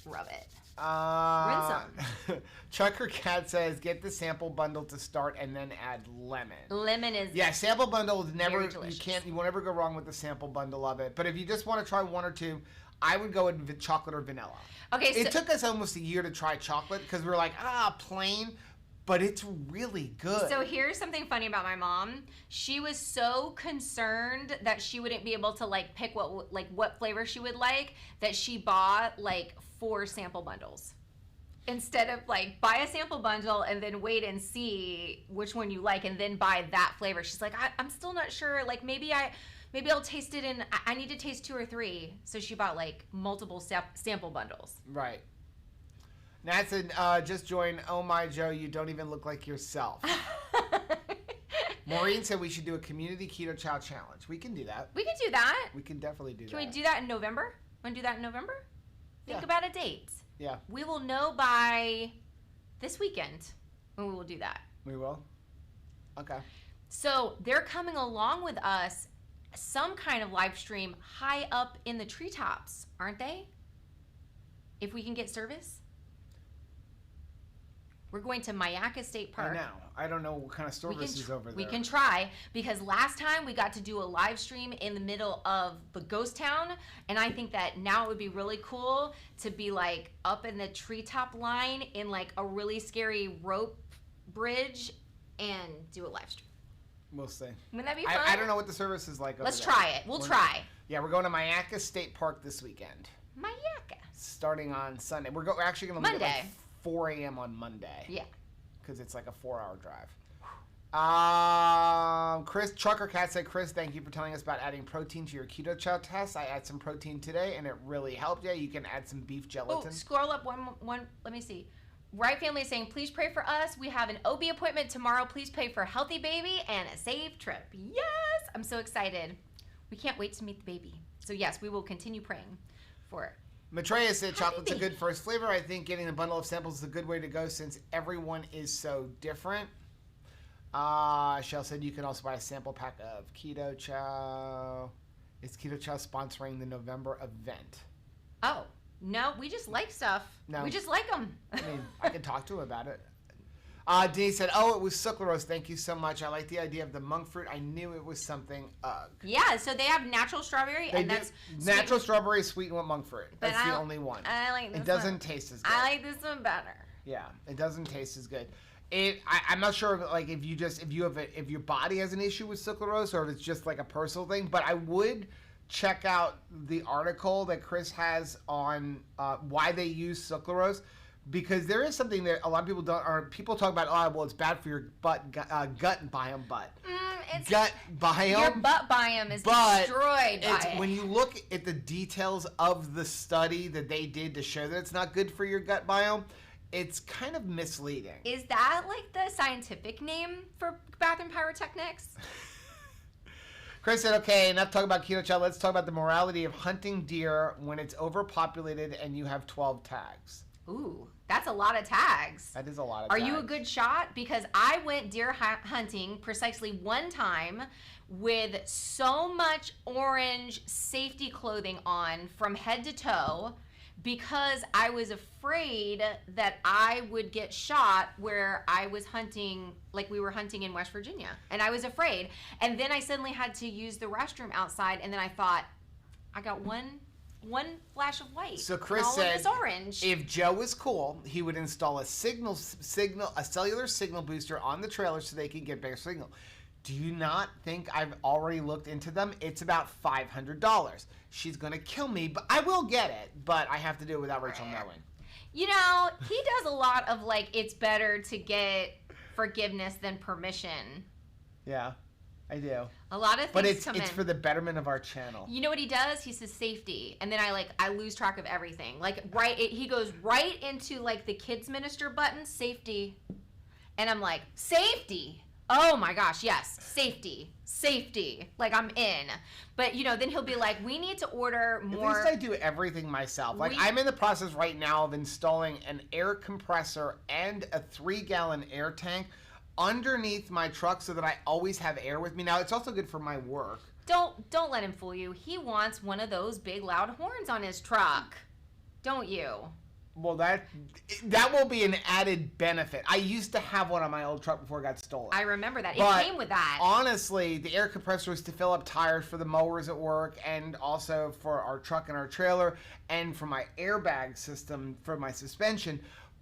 rub it. Rinse them.
Chucker Cat says, get the sample bundle to start and then add lemon.
Lemon is
sample bundle is never
delicious.
you won't ever go wrong with the sample bundle of it. But if you just want to try one or two, I would go with chocolate or vanilla.
Okay,
it took us almost a year to try chocolate because we were like, plain, but it's really good.
So here's something funny about my mom. She was so concerned that she wouldn't be able to like pick what flavor she would like that she bought like 4 sample bundles. Instead of like buy a sample bundle and then wait and see which one you like and then buy that flavor. She's like, I'm still not sure. Like maybe I'll taste it and I need to taste 2 or 3. So she bought like multiple sample bundles.
Right. Nat said, just join. Oh my Joe, you don't even look like yourself. Maureen said we should do a community keto chow challenge. We can do that.
We can do that.
We can definitely do that.
Can we do that in November? Want to do that in November? Think about a date.
Yeah.
We will know by this weekend when we will do that.
We will? Okay.
So they're coming along with us some kind of live stream high up in the treetops, aren't they? If we can get service. We're going to Mayaca State Park.
I know. I don't know what kind of service is over there.
We can try, because last time we got to do a live stream in the middle of the ghost town, and I think that now it would be really cool to be like up in the treetop line in like a really scary rope bridge and do a live stream.
We'll see.
Wouldn't that be fun?
I don't know what the service is like over
Let's
there.
try it. We'll try.
Yeah, we're going to Mayaca State Park this weekend.
Mayaca.
Starting on Sunday. We're actually going to leave at like 4 a.m. on Monday.
Yeah.
Because it's like a 4-hour drive. Chris, Trucker Cat said, Chris, thank you for telling us about adding protein to your keto chow test. I add some protein today, and it really helped. Yeah, you can add some beef gelatin.
Oh, scroll up one. Let me see. Right Family is saying, please pray for us. We have an OB appointment tomorrow. Please pray for a healthy baby and a safe trip. Yes, I'm so excited. We can't wait to meet the baby. So yes, we will continue praying for it.
Maitreya said chocolate's a good first flavor. I think getting a bundle of samples is a good way to go since everyone is so different. Shell said you can also buy a sample pack of Keto Chow. Is Keto Chow sponsoring the November event?
Oh, no, we just like stuff.
No.
We just like them.
I mean, I can talk to him about it. Denise said, it was sucralose. Thank you so much. I like the idea of the monk fruit. I knew it was something.
Yeah, so they have natural strawberry, that's
natural strawberry sweetened with monk fruit.
But
That's the only one.
I like this
It doesn't taste as good.
I like this one better.
Yeah, it doesn't taste as good. I'm not sure if your body has an issue with sucralose or if it's just like a personal thing, but I would check out the article that Chris has on why they use sucralose. Because there is something that a lot of people don't, or people talk about, it's bad for your gut biome, gut biome.
Your butt biome is destroyed by it.
When you look at the details of the study that they did to show that it's not good for your gut biome, it's kind of misleading.
Is that like the scientific name for bathroom pyrotechnics?
Chris said, okay, enough talk about keto chow. Let's talk about the morality of hunting deer when it's overpopulated and you have 12 tags.
Ooh, that's a lot of tags.
That is a lot of
tags.
tags.
Are you a good shot? Because I went deer hunting precisely one time with so much orange safety clothing on from head to toe because I was afraid that I would get shot where I was hunting, like we were hunting in West Virginia. And I was afraid. And then I suddenly had to use the restroom outside. And then I thought, I got one flash of white.
So Chris said,
orange.
If Joe was cool, he would install a cellular signal booster on the trailer so they can get better signal. Do you not think I've already looked into them? It's about $500. She's gonna kill me, but I will get it. But I have to do it without Rachel knowing.
You know, he does a lot of like, it's better to get forgiveness than permission.
Yeah. I do.
A lot of things
but it's
in.
For the betterment of our channel.
You know what he does? He says safety, and then I lose track of everything. Like he goes right into like the kids minister button, safety, and I'm like, safety. Oh my gosh, yes. Safety. Like, I'm in. But, then he'll be like, we need to order more.
At least I do everything myself. Like, I'm in the process right now of installing an air compressor and a 3-gallon air tank underneath my truck so that I always have air with me. Now, it's also good for my work.
Don't let him fool you. He wants one of those big loud horns on his truck. Don't you?
Well, that will be an added benefit. I used to have one on my old truck before it got stolen.
I remember that.
But
it came with that.
Honestly, the air compressor was to fill up tires for the mowers at work and also for our truck and our trailer and for my airbag system for my suspension.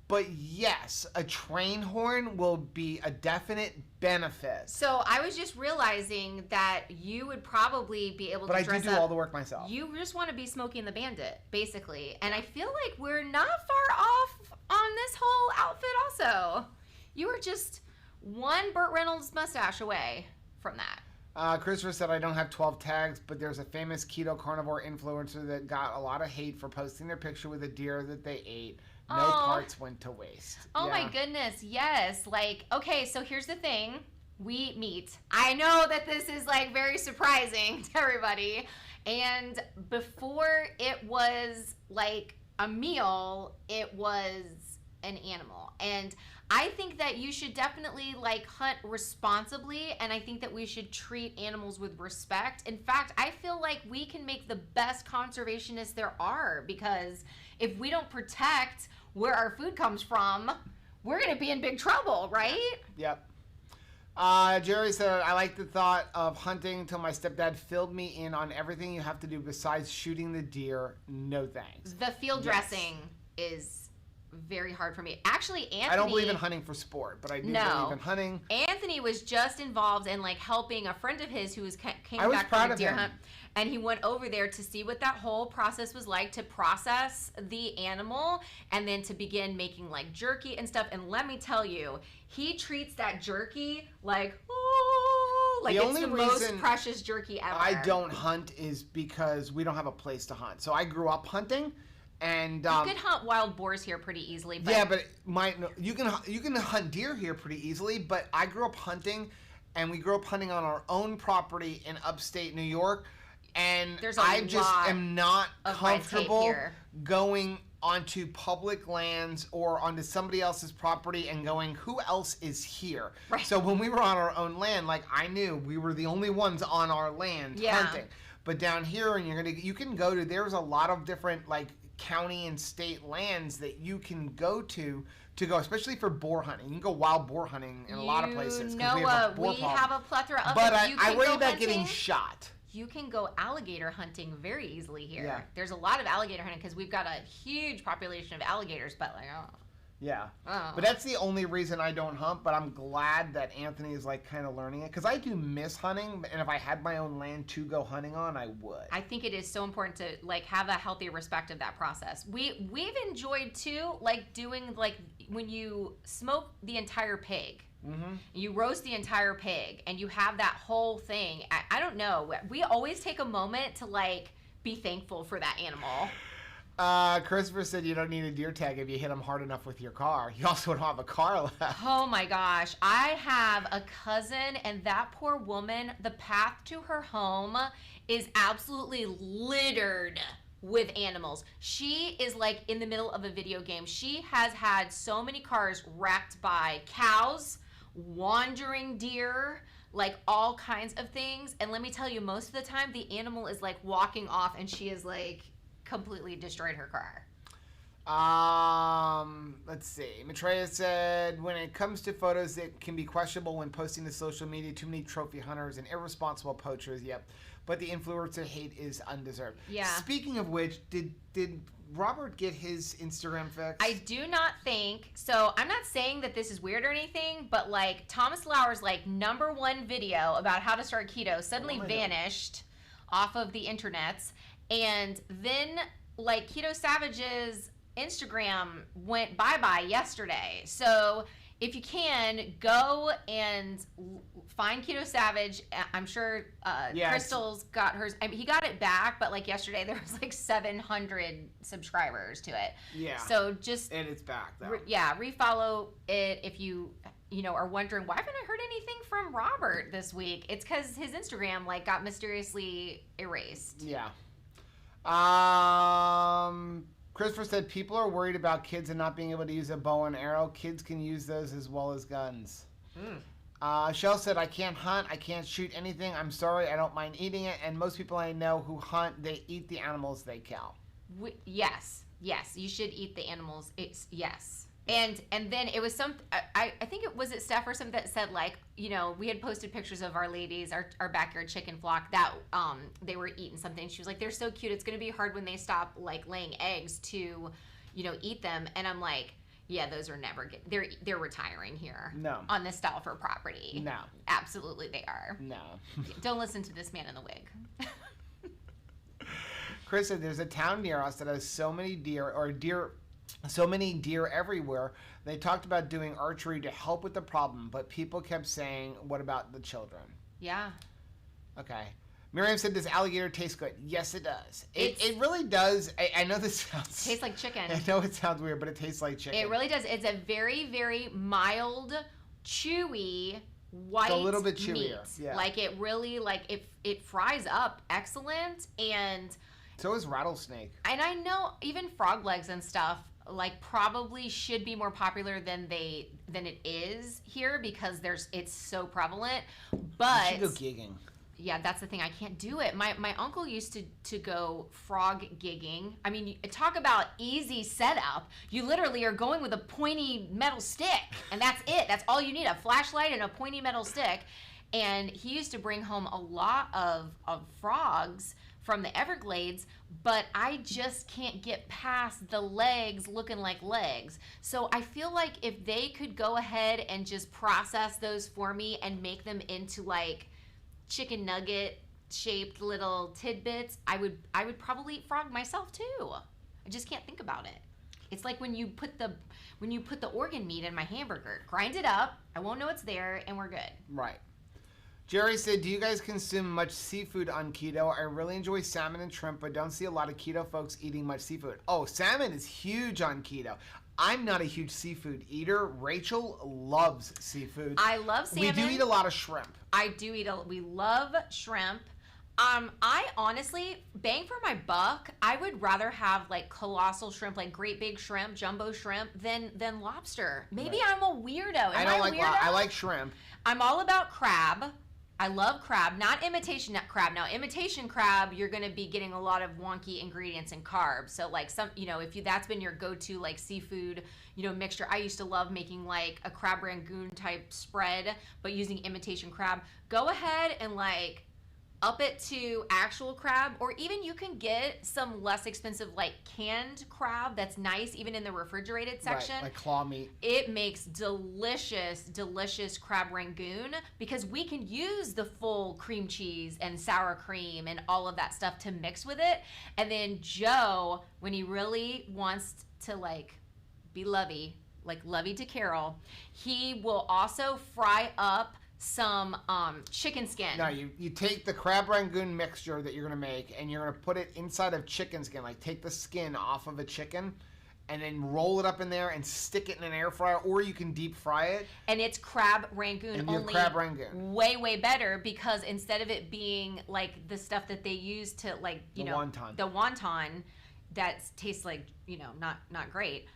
But yes, a train horn will be a definite benefit.
So I was just realizing that you would probably be able to dress up.
But I do all the work myself.
You just want to be Smokey and the Bandit, basically. And I feel like we're not far off on this whole outfit also. You are just one Burt Reynolds mustache away from that.
Christopher said, I don't have 12 tags, but there's a famous keto carnivore influencer that got a lot of hate for posting their picture with a deer that they ate. No parts went to waste.
Oh my goodness, yes. Like, okay, so here's the thing. We meet. I know that this is like very surprising to everybody. And before it was like a meal, it was an animal. And I think that you should definitely like hunt responsibly, and I think that we should treat animals with respect. In fact, I feel like we can make the best conservationists there are, because if we don't protect where our food comes from, we're going to be in big trouble, right?
Yep. Jerry said, I like the thought of hunting until my stepdad filled me in on everything you have to do besides shooting the deer. No thanks.
The field dressing is very hard for me. Actually, Anthony...
I don't believe in hunting for sport, but I do believe in hunting.
Anthony was just involved in like helping a friend of his who came
I was
back
proud
from a
of
deer
him.
hunt. And he went over there to see what that whole process was like, to process the animal and then to begin making like jerky and stuff. And let me tell you, he treats that jerky like, ooh, like it's the most precious jerky ever.
I don't hunt is because we don't have a place to hunt. So I grew up hunting. And
you could hunt wild boars here pretty easily. But...
Yeah, but you can hunt deer here pretty easily. But I grew up hunting, and we grew up hunting on our own property in upstate New York. And I just am not comfortable going onto public lands or onto somebody else's property and going, who else is here?
Right.
So when we were on our own land, like I knew we were the only ones on our land hunting. But down here, and you can go to, there's a lot of different like county and state lands that you can go to go, especially for boar hunting. You can go wild boar hunting in a lot of places.
We have a plethora of
but I worry about getting shot.
You can go alligator hunting very easily here.
Yeah.
There's a lot of alligator hunting because we've got a huge population of alligators, but like,
Yeah. But that's the only reason I don't hunt, but I'm glad that Anthony is like kind of learning it, because I do miss hunting, and if I had my own land to go hunting on, I would.
I think it is so important to like have a healthy respect of that process. We've enjoyed too, like doing like when you smoke the entire pig. Mm-hmm. You roast the entire pig and you have that whole thing. I don't know. We always take a moment to like be thankful for that animal.
Christopher said you don't need a deer tag if you hit them hard enough with your car. You also don't have a car left.
Oh my gosh. I have a cousin, and that poor woman, the path to her home is absolutely littered with animals. She is like in the middle of a video game. She has had so many cars wrecked by cows, wandering deer, like all kinds of things. And let me tell you, most of the time the animal is like walking off and she is like completely destroyed her car.
Let's see. Maitreya said, when it comes to photos, it can be questionable when posting to social media. Too many trophy hunters and irresponsible poachers. Yep. But the influencer hate is undeserved.
Yeah.
Speaking of which, did Robert get his Instagram fixed?
I do not think so. I'm not saying that this is weird or anything, but like Thomas Lauer's like #1 video about how to start keto suddenly vanished off of the internets, and then like Keto Savage's Instagram went bye-bye yesterday. So if you can, go and find Keto Savage. I'm sure Crystal's got hers. I mean, he got it back, but like yesterday there was like 700 subscribers to it.
Yeah.
So just...
And it's back, though.
Refollow it if you are wondering, why haven't I heard anything from Robert this week? It's because his Instagram got mysteriously erased.
Yeah. Christopher said people are worried about kids and not being able to use a bow and arrow. Kids can use those as well as guns. Shell said, I can't hunt. I can't shoot anything. I'm sorry. I don't mind eating it. And most people I know who hunt, they eat the animals they kill.
Yes. You should eat the animals. Yes. And then it was I think it was Steph or something that said we had posted pictures of our ladies, our backyard chicken flock that they were eating something. She was like, they're so cute. It's going to be hard when they stop laying eggs to, eat them. And I'm like, yeah, those are never they're retiring here.
No.
On the Stauffer property.
No.
Absolutely they are.
No.
Don't listen to this man in the wig.
Chris said there's a town near us that has so many deer everywhere. They talked about doing archery to help with the problem, but people kept saying, what about the children?
Yeah.
Okay. Miriam said, does alligator taste good? Yes, it does. It really does. I know this sounds...
Tastes like chicken.
I know it sounds weird, but it tastes like chicken.
It really does. It's a very, very mild, chewy, white
It's a little bit chewier.
Meat.
Yeah.
It really, it fries up excellent, and...
So is rattlesnake.
And I know even frog legs and stuff, probably should be more popular than it is here because it's so prevalent. But
you should go gigging.
Yeah, that's the thing. I can't do it. My uncle used to go frog gigging. I mean, talk about easy setup. You literally are going with a pointy metal stick, and that's it. That's all you need, a flashlight and a pointy metal stick. And he used to bring home a lot of frogs from the Everglades, but I just can't get past the legs looking like legs. So I feel like if they could go ahead and just process those for me and make them into chicken nugget shaped little tidbits, I would probably eat frog myself too. I just can't think about it. It's like when you put the organ meat in my hamburger, grind it up, I won't know it's there, and we're good.
Right. Jerry said, do you guys consume much seafood on keto? I really enjoy salmon and shrimp, but don't see a lot of keto folks eating much seafood. Oh, salmon is huge on keto. I'm not a huge seafood eater. Rachel loves seafood.
I love salmon.
We do eat a lot of shrimp.
We love shrimp. I honestly, bang for my buck, I would rather have colossal shrimp, great big shrimp, jumbo shrimp, than lobster. Maybe right. I'm a weirdo.
I like shrimp. I'm
all about crab. I love crab, not imitation crab. Now, imitation crab, you're going to be getting a lot of wonky ingredients and carbs. So, if that's been your go-to, seafood, mixture. I used to love making, a crab rangoon type spread, but using imitation crab. Go ahead and, up it to actual crab, or even you can get some less expensive canned crab that's nice even in the refrigerated section.
Right, like claw meat.
It makes delicious crab rangoon because we can use the full cream cheese and sour cream and all of that stuff to mix with it. And then Joe, when he really wants to be lovey, lovey to Carol, he will also fry up some chicken skin.
No, you take the crab rangoon mixture that you're going to make and you're going to put it inside of chicken skin. Take the skin off of a chicken and then roll it up in there and stick it in an air fryer, or you can deep fry it.
And it's crab rangoon,
and
only
crab rangoon.
Way better because instead of it being the stuff that they use to
wonton.
The wonton that tastes not great.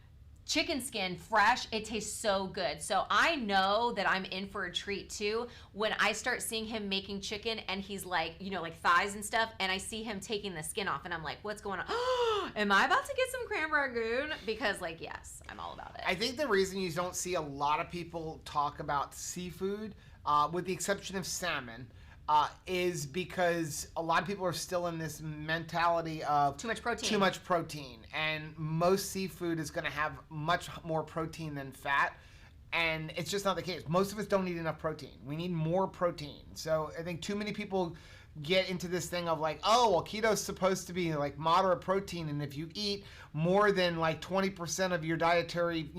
Chicken skin fresh, it tastes so good. So I know that I'm in for a treat too when I start seeing him making chicken and he's thighs and stuff, and I see him taking the skin off and I'm like, what's going on? Am I about to get some crab rangoon? Because yes, I'm all about it.
I think the reason you don't see a lot of people talk about seafood, with the exception of salmon, is because a lot of people are still in this mentality of
too much protein.
And most seafood is going to have much more protein than fat. And it's just not the case. Most of us don't need enough protein. We need more protein. So I think too many people get into this thing of keto is supposed to be moderate protein, and if you eat more than 20% of your dietary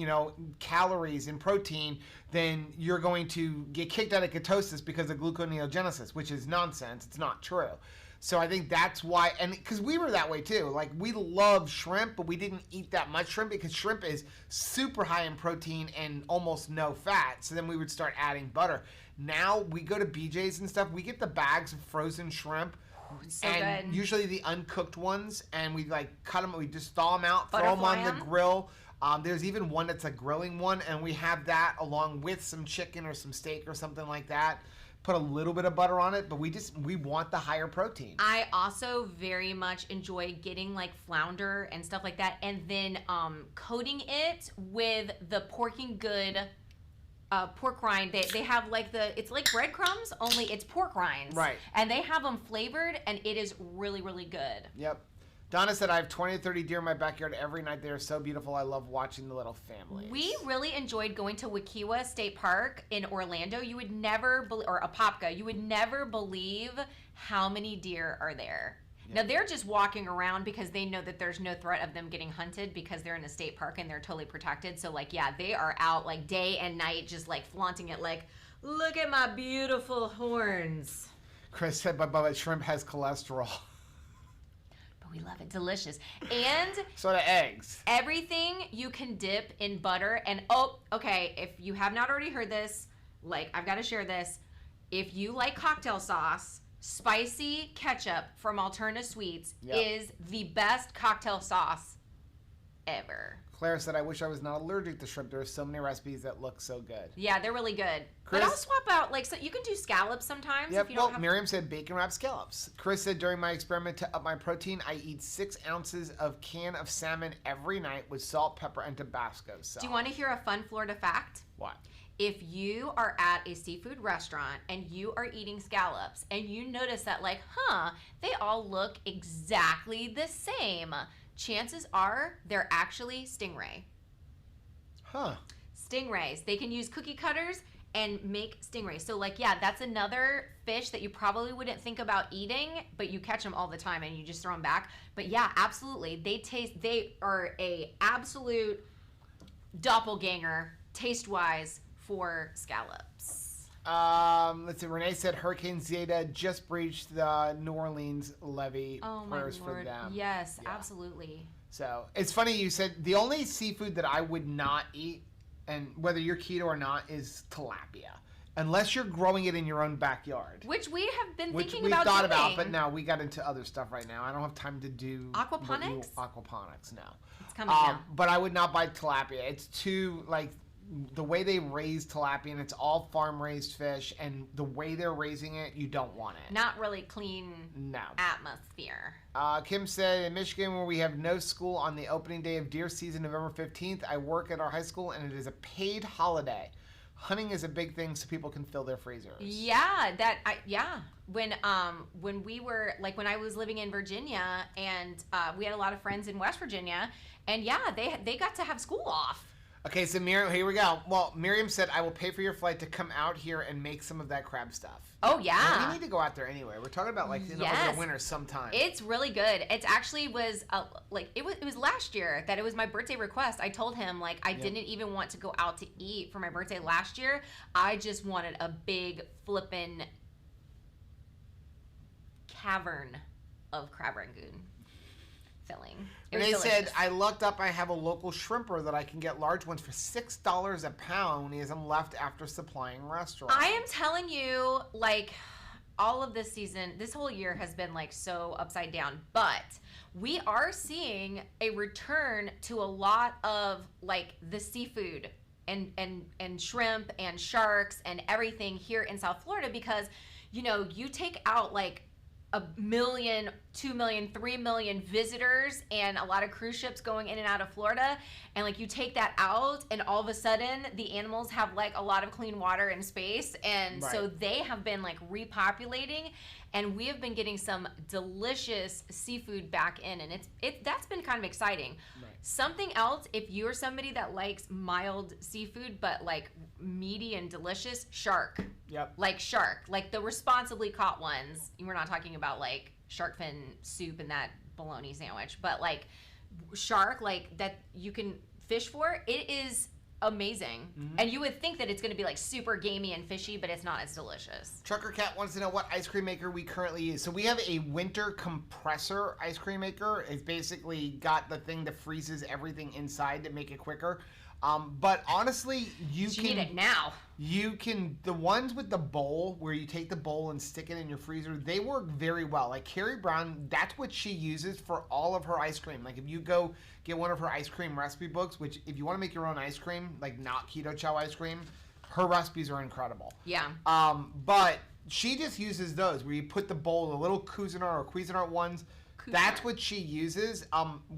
calories in protein, then you're going to get kicked out of ketosis because of gluconeogenesis, which is nonsense. It's not true. So I think that's why, and because we were that way too. Like, we love shrimp, but we didn't eat that much shrimp because shrimp is super high in protein and almost no fat. So then we would start adding butter. Now we go to BJ's and stuff. We get the bags of frozen shrimp.
So
and
good.
usually the uncooked ones, and we like cut them, we just thaw them out,
Butterfly
throw them on the
'em.
grill. There's even one that's a grilling one, and we have that along with some chicken or some steak or something like that. Put a little bit of butter on it, but we want the higher protein.
I also very much enjoy getting like flounder and stuff like that, and then coating it with the Porking Good pork rind. They have like it's like breadcrumbs, only it's pork rinds.
Right.
And they have them flavored, and it is really, really good.
Yep. Donna said, I have 20 to 30 deer in my backyard every night. They are so beautiful. I love watching the little families.
We really enjoyed going to Wekiwa State Park in Orlando. You would never believe, or Apopka, you would never believe how many deer are there.
Yeah.
Now, they're just walking around because they know that there's no threat of them getting hunted because they're in a state park and they're totally protected. So, like, yeah, they are out like day and night just like flaunting it like, look at my beautiful horns.
Chris said, but shrimp has cholesterol.
We love it. Delicious. And
So do eggs.
everything you can dip in butter. And oh, okay, if you have not already heard this, like, I've got to share this. If you like cocktail sauce, spicy ketchup from Alterna Sweets
Yep.
is the best cocktail sauce ever.
Claire said, I wish I was not allergic to shrimp. There are so many recipes that look so good.
Yeah, they're really good.
Chris-
But I'll swap out, like, so you can do scallops sometimes
Yep.
if you don't
Well,
have.
Miriam said bacon wrapped scallops. Chris said, during my experiment to up my protein, I eat 6 ounces of can of salmon every night with salt, pepper, and Tabasco sauce.
Do you want to hear a fun Florida fact?
What?
If you are at a seafood restaurant and you are eating scallops and you notice that, like, they all look exactly the same, chances are they're actually stingray.
Huh.
Stingrays. They can use cookie cutters and make stingrays. So, like, yeah, that's another fish that you probably wouldn't think about eating, but you catch them all the time and you just throw them back. But yeah, absolutely. They are a absolute doppelganger taste-wise for scallops.
Let's see. Renee said Hurricane Zeta just breached the New Orleans levee.
Oh my
Prayers for
Lord.
them.
Yes,
Yeah.
absolutely.
So it's funny you said the only seafood that I would not eat, and whether you're keto or not, is tilapia, unless you're growing it in your own backyard.
Which we have been
Which
thinking
we've
about
thought
doing.
about, but now we got into other stuff right now. I don't have time to do
Aquaponics?
Aquaponics, no.
It's coming now.
But I would not buy tilapia. It's too, like, the way they raise tilapia, and it's all farm raised fish, and the way they're raising it, you don't want it.
Not really clean
No.
atmosphere.
Kim said, in Michigan, where we have no school on the opening day of deer season, November 15th, I work at our high school, and it is a paid holiday. Hunting is a big thing so people can fill their freezers.
Yeah, when we were, like, when I was living in Virginia, and we had a lot of friends in West Virginia, and yeah, they got to have school off.
Okay, so Miriam, here we go. Well, Miriam said, I will pay for your flight to come out here and make some of that crab stuff.
Oh yeah.
And we need to go out there anyway. We're talking about, like, over
Yes.
the winter sometime.
It's really good. It actually was it was last year that it was my birthday request. I told him, like, I didn't even want to go out to eat for my birthday last year. I just wanted a big flippin' cavern of crab rangoon filling. It
And
was
they said,
delicious.
I looked up, I have a local shrimper that I can get large ones for $6 a pound. He has them left after supplying restaurants.
I am telling you, like, all of this season, this whole year has been, like, so upside down. But we are seeing a return to a lot of, like, the seafood and shrimp and sharks and everything here in South Florida because, you know, you take out, like, 1 million, 2 million, 3 million visitors and a lot of cruise ships going in and out of Florida. And, like, you take that out and all of a sudden the animals have, like, a lot of clean water and space. And so they have been, like, repopulating, and we have been getting some delicious seafood back in. And that's been kind of exciting.
Right.
Something else, if you're somebody that likes mild seafood, but, like, meaty and delicious, shark.
Yep.
Like shark, like the responsibly caught ones. We're not talking about, like, shark fin soup and that bologna sandwich, but, like, shark, like, that you can fish for. It is amazing. And you would think that it's going to be like super gamey and fishy, but it's not. It's delicious.
Trucker Cat wants to know what ice cream maker we currently use. So we have a winter compressor ice cream maker. It's basically got the thing that freezes everything inside to make it quicker. But honestly, you
need it now.
The ones with the bowl where you take the bowl and stick it in your freezer, they work very well. Like Carrie Brown, that's what she uses for all of her ice cream. Like if you go get one of her ice cream recipe books, which if you want to make your own ice cream, like not keto chow ice cream, her recipes are incredible.
Yeah.
But she just uses those where you put the bowl, the little Cuisinart or Cuisinart ones. That's what she uses.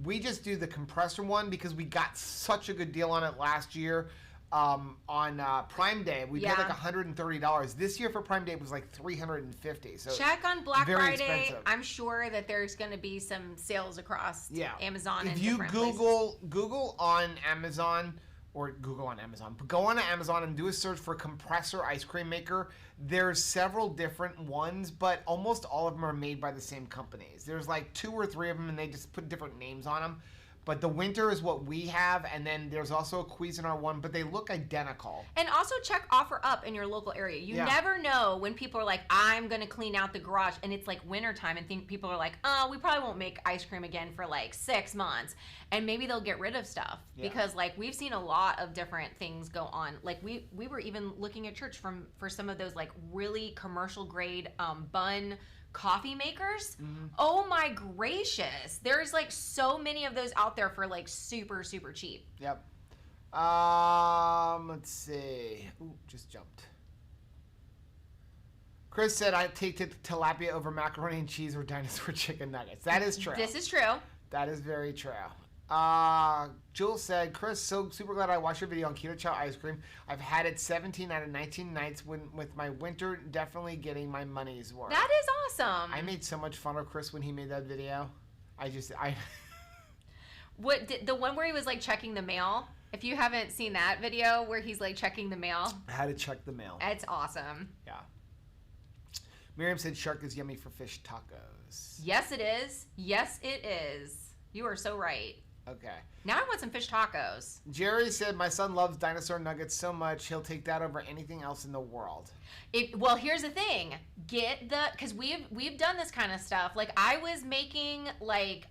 We just do the compressor one because we got such a good deal on it last year on Prime Day. We paid like $130. This year for Prime Day it was like $350. So
check on Black Friday.
Expensive.
I'm sure that there's going to be some sales across Amazon.
If you Google on Amazon. Or Google on Amazon. But go on to Amazon and do a search for compressor ice cream maker. There's several different ones, but almost all of them are made by the same companies. There's like 2 or 3 of them, and they just put different names on them. But the winter is what we have, and then there's also a Cuisinart one, but they look identical.
And also check Offer Up in your local area. You never know when people are like, I'm going to clean out the garage, and it's like wintertime, and people are like, oh, we probably won't make ice cream again for like 6 months. And maybe they'll get rid of stuff because like we've seen a lot of different things go on. Like we were even looking at church for some of those like really commercial grade bun coffee makers. Oh my gracious. There's like so many of those out there for like super, super cheap.
Yep. Let's see. Ooh, just jumped. Chris said I take tilapia over macaroni and cheese or dinosaur chicken nuggets. That is true.
This is true.
That is very true. Jules said, Chris, so super glad I watched your video on keto chow ice cream. I've had it 17 out of 19 nights with my winter, definitely getting my money's worth.
That is awesome.
I made so much fun of Chris when he made that video.
The one where he was like checking the mail? If you haven't seen that video where he's like checking the mail.
I had to check the mail.
It's awesome.
Yeah. Miriam said shark is yummy for fish tacos.
Yes, it is. Yes, it is. You are so right.
Okay.
Now I want some fish tacos.
Jerry said, my son loves dinosaur nuggets so much, he'll take that over anything else in the world.
Well, here's the thing. Because we've done this kind of stuff. Like, I was making, like,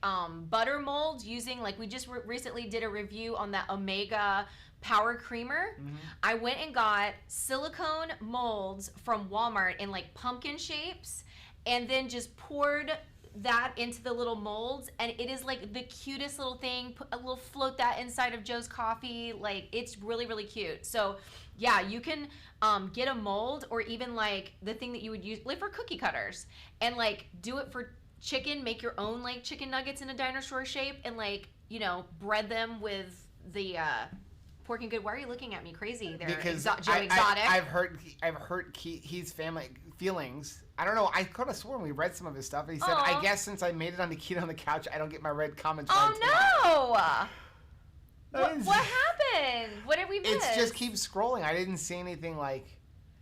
butter molds using, like, we just recently did a review on that Omega Power Creamer. I went and got silicone molds from Walmart in, like, pumpkin shapes, and then just poured that into the little molds, and it is like the cutest little thing. Float that inside of Joe's coffee. Like, it's really, really cute. So yeah, you can get a mold, or even like the thing that you would use like for cookie cutters, and like do it for chicken. Make your own like chicken nuggets in a dinosaur shape, and like, you know, bread them with the pork and good. Why are you looking at me crazy there?
Because
Joe Exotic.
I've hurt his family feelings. I don't know. I could have sworn we read some of his stuff. And he said, I guess since I made it on the Keto on the Couch, I don't get my red comments.
Oh, no. What happened? What did we miss?
It's just keep scrolling. I didn't see anything like...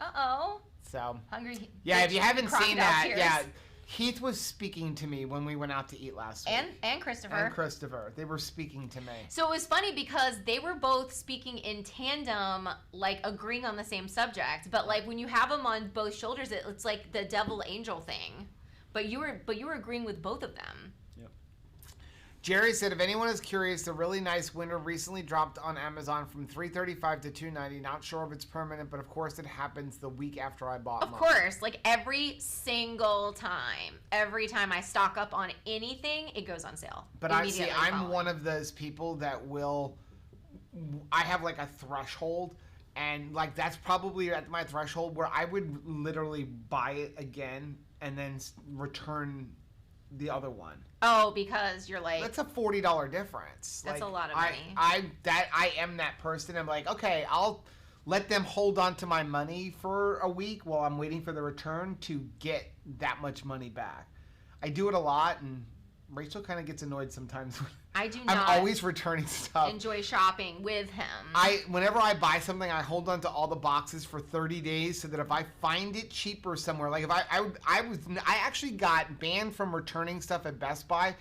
Uh-oh.
So...
Hungry.
Yeah, if you haven't seen that, yeah. Heath was speaking to me when we went out to eat last week.
And Christopher.
And Christopher. They were speaking to me.
So it was funny because they were both speaking in tandem, like agreeing on the same subject. But like when you have them on both shoulders, it's like the devil angel thing. But you were agreeing with both of them.
Yep. Jerry said, if anyone is curious, the really nice winter recently dropped on Amazon from $335 to $290. Not sure if it's permanent, but of course it happens the week after I bought mine.
Of course, like every single time. Every time I stock up on anything, it goes on sale.
But I'm one of those people that I have like a threshold, and like that's probably at my threshold where I would literally buy it again and then return the other one.
Oh, because you're like...
That's a $40 difference.
That's like, a lot of money.
I am that person. I'm like, okay, I'll let them hold on to my money for a week while I'm waiting for the return to get that much money back. I do it a lot, and Rachel kind of gets annoyed sometimes.
I do not.
I'm always returning stuff.
Enjoy shopping with him.
Whenever I buy something, I hold on to all the boxes for 30 days so that if I find it cheaper somewhere, like if I actually got banned from returning stuff at Best Buy,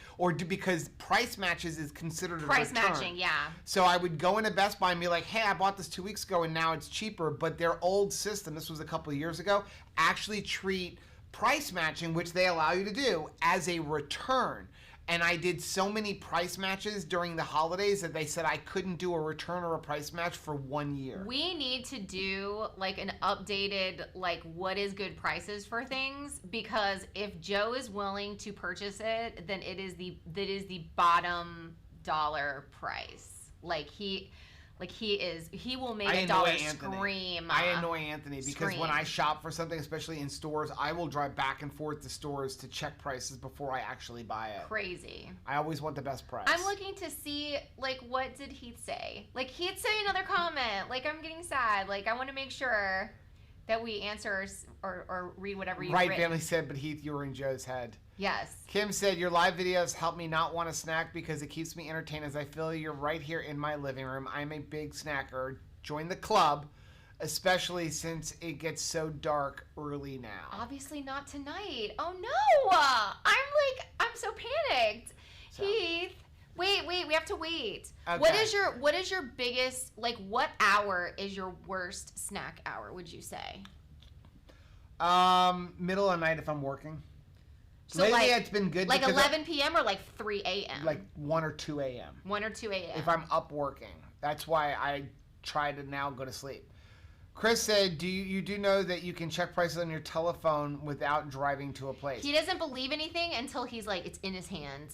because price matches is considered a return.
Price matching, yeah.
So I would go into Best Buy and be like, hey, I bought this 2 weeks ago and now it's cheaper, but their old system, this was a couple of years ago, actually treat price matching, which they allow you to do, as a return. And I did so many price matches during the holidays that they said I couldn't do a return or a price match for 1 year.
We need to do like an updated, like what is good prices for things, because if Joe is willing to purchase it, then it is the bottom dollar price. He will make a dollar scream.
I annoy Anthony because when I shop for something, especially in stores, I will drive back and forth to stores to check prices before I actually buy it.
Crazy.
I always want the best price.
I'm looking to see, like, what did Heath say? Like, Heath say another comment. Like, I'm getting sad. Like, I want to make sure that we answer or read whatever you've written.
Family said, but Heath, you were in Joe's head.
Yes.
Kim said, your live videos help me not want to snack because it keeps me entertained as I feel you're right here in my living room. I'm a big snacker. Join the club, especially since it gets so dark early now.
Obviously not tonight. Oh, no. I'm so panicked. So. Heath. Wait, we have to wait. Okay. What is your biggest, like, what hour is your worst snack hour, would you say?
Middle of the night if I'm working.
So
lately it's been good.
Like 11 p.m. or like 3 a.m.?
Like 1 or 2 a.m.
1 or 2 a.m.
If I'm up working. That's why I try to now go to sleep. Chris said, you do know that you can check prices on your telephone without driving to a place.
He doesn't believe anything until he's like, it's in his hand.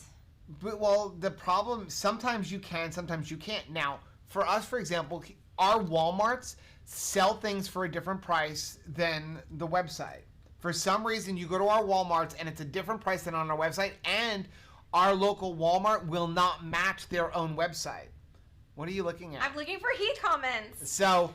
But, well, the problem, sometimes you can, sometimes you can't. Now, for us, for example, our Walmarts sell things for a different price than the website. For some reason, you go to our Walmarts and it's a different price than on our website, and our local Walmart will not match their own website. What are you looking at?
I'm looking for Heath comments.
So,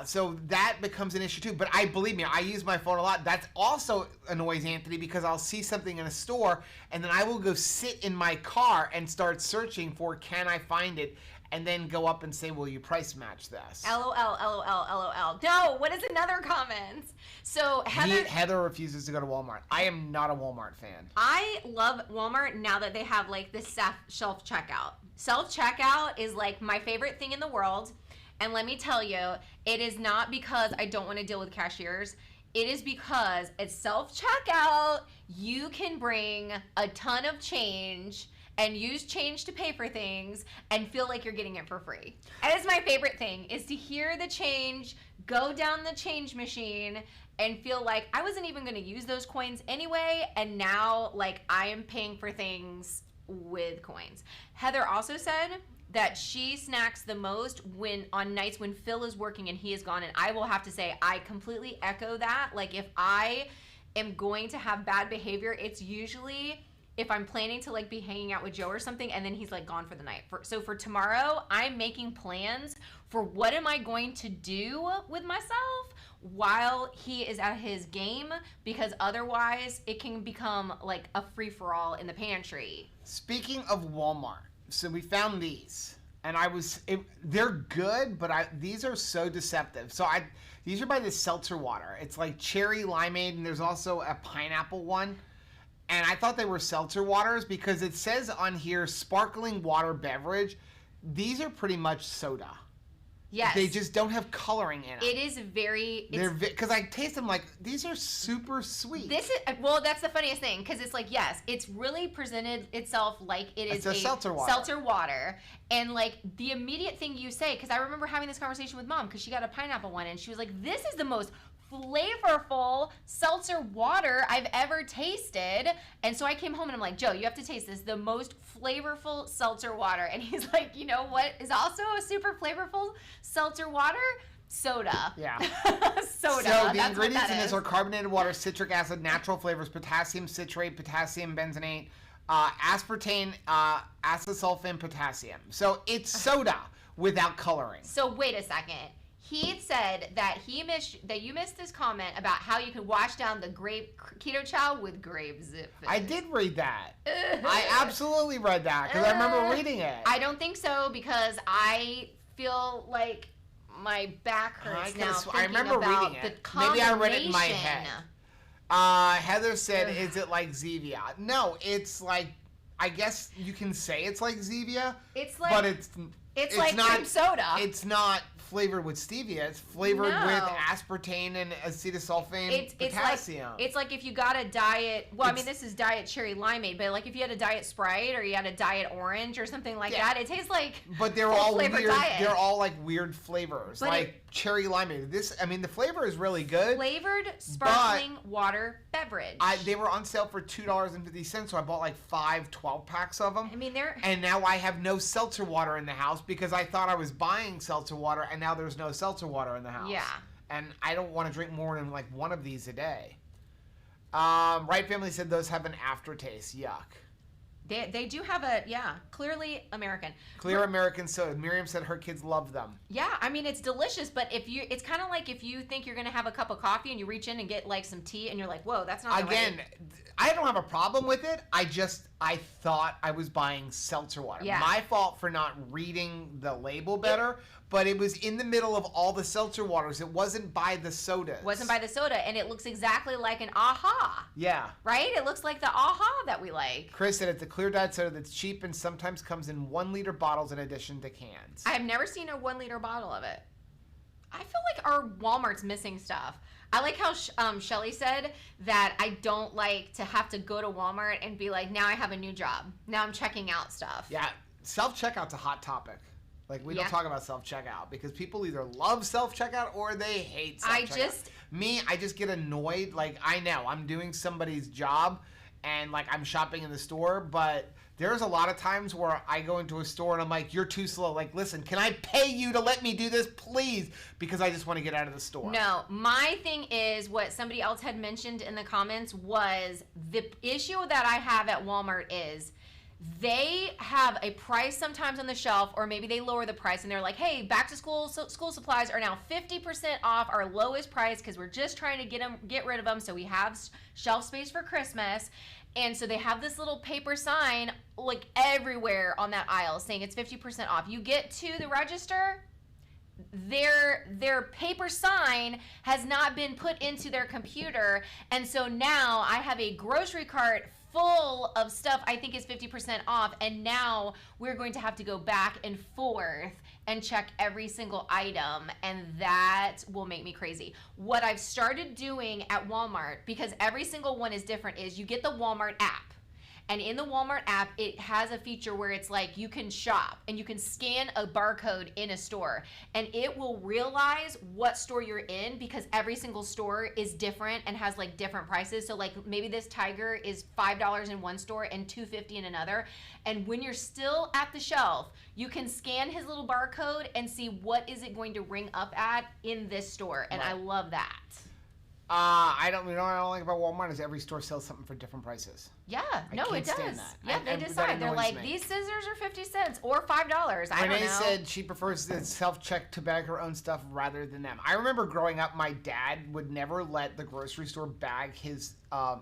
so that becomes an issue too. But believe me, I use my phone a lot. That also annoys Anthony because I'll see something in a store and then I will go sit in my car and start searching for, can I find it? And then go up and say, will you price match this?
LOL, LOL, LOL. No, what is another comment? So
Heather refuses to go to Walmart. I am not a Walmart fan.
I love Walmart now that they have like this self checkout. Self checkout is like my favorite thing in the world. And let me tell you, it is not because I don't want to deal with cashiers. It is because at self checkout, you can bring a ton of change and use change to pay for things and feel like you're getting it for free. That is my favorite thing, is to hear the change, go down the change machine, and feel like I wasn't even gonna use those coins anyway, and now like I am paying for things with coins. Heather also said that she snacks the most on nights when Phil is working and he is gone, and I will have to say I completely echo that. Like if I am going to have bad behavior, it's usually if I'm planning to like be hanging out with Joe or something and then he's like gone for the night. So for tomorrow, I'm making plans for what am I going to do with myself while he is at his game, because otherwise it can become like a free-for-all in the pantry.
Speaking of Walmart, so we found these and they're good, but these are so deceptive. So these are by the seltzer water. It's like cherry limeade, and there's also a pineapple one. And I thought they were seltzer waters because it says on here, sparkling water beverage. These are pretty much soda.
Yes.
They just don't have coloring in them.
It is very...
Because I taste them like, these are super sweet.
Well, that's the funniest thing, because it's like, yes, it's really presented itself like it is
a seltzer water.
Seltzer water. And like the immediate thing you say, because I remember having this conversation with Mom, because she got a pineapple one, and she was like, this is the most flavorful seltzer water I've ever tasted. And so I came home and I'm like, Joe, you have to taste this, the most flavorful seltzer water. And he's like, you know what is also a super flavorful seltzer water? Soda.
Yeah.
Soda.
So the ingredients in this are carbonated water, citric acid, natural flavors, potassium citrate, potassium benzenate, aspartame, acesulfame, potassium. So it's soda without coloring.
So wait a second. He said that you missed this comment about how you can wash down the grape keto chow with grape zip.
I did read that. I absolutely read that because I remember reading it.
I don't think so because I feel like my back hurts now.
I remember reading it. Maybe I read it in my head. Heather said, "Is it like Zevia?" No, it's like, I guess you can say it's like Zevia.
It's like,
but it's
like
not
cream soda.
It's not flavored with stevia. It's flavored with aspartame and acetylsulfame, potassium.
It's like if you got a diet. Well, I mean, this is diet cherry limeade, but like if you had a diet Sprite or you had a diet orange or something like that, it tastes like.
But they're all weird. They're all like weird flavors, but like cherry limeade. The flavor is really good.
Flavored sparkling water beverage.
They were on sale for $2.50, so I bought like 5 12-packs of them.
I mean,
and now I have no seltzer water in the house because I thought I was buying seltzer water, and now there's no seltzer water in the house.
Yeah.
And I don't want to drink more than like one of these a day. Right Family said those have an aftertaste. Yuck.
They do have clearly American.
Clear American soda. Miriam said her kids love them.
Yeah, I mean, it's delicious, but it's kind of like if you think you're going to have a cup of coffee and you reach in and get like some tea and you're like, whoa, that's not
I don't have a problem with it. I thought I was buying seltzer water.
Yeah.
My fault for not reading the label better, but it was in the middle of all the seltzer waters. It wasn't by the sodas.
Wasn't by the soda, and it looks exactly like an AHA.
Yeah.
Right? It looks like the AHA that we like.
Chris said it's a clear diet soda that's cheap and sometimes comes in 1-liter bottles in addition to cans.
I have never seen a 1-liter bottle of it. I feel like our Walmart's missing stuff. I like how Shelly said that I don't like to have to go to Walmart and be like, now I have a new job. Now I'm checking out stuff.
Yeah, self-checkout's a hot topic. Like, we don't talk about self-checkout because people either love self-checkout or they hate self-checkout. I just get annoyed. Like, I know I'm doing somebody's job and, like, I'm shopping in the store, but there's a lot of times where I go into a store and I'm like, you're too slow. Like, listen, can I pay you to let me do this, please? Because I just want to get out of the store.
No, my thing is what somebody else had mentioned in the comments was the issue that I have at Walmart is they have a price sometimes on the shelf, or maybe they lower the price and they're like, hey, back to school supplies are now 50% off our lowest price because we're just trying to get rid of them so we have shelf space for Christmas. And so they have this little paper sign like everywhere on that aisle saying it's 50% off. You get to the register, their paper sign has not been put into their computer, and so now I have a grocery cart full of stuff I think is 50% off, and now we're going to have to go back and forth and check every single item, and that will make me crazy. What I've started doing at Walmart, because every single one is different, is you get the Walmart app. And in the Walmart app, it has a feature where it's like you can shop and you can scan a barcode in a store and it will realize what store you're in because every single store is different and has like different prices. So like maybe this tiger is $5 in one store and $2.50 in another. And when you're still at the shelf, you can scan his little barcode and see what is it going to ring up at in this store. And I love that.
I don't like about Walmart is every store sells something for different prices.
Yeah, it does.
That.
Yeah, they decide. They're like, these scissors are 50 cents or $5. I don't know. Renee
said she prefers the self-check to bag her own stuff rather than them. I remember growing up, my dad would never let the grocery store bag his,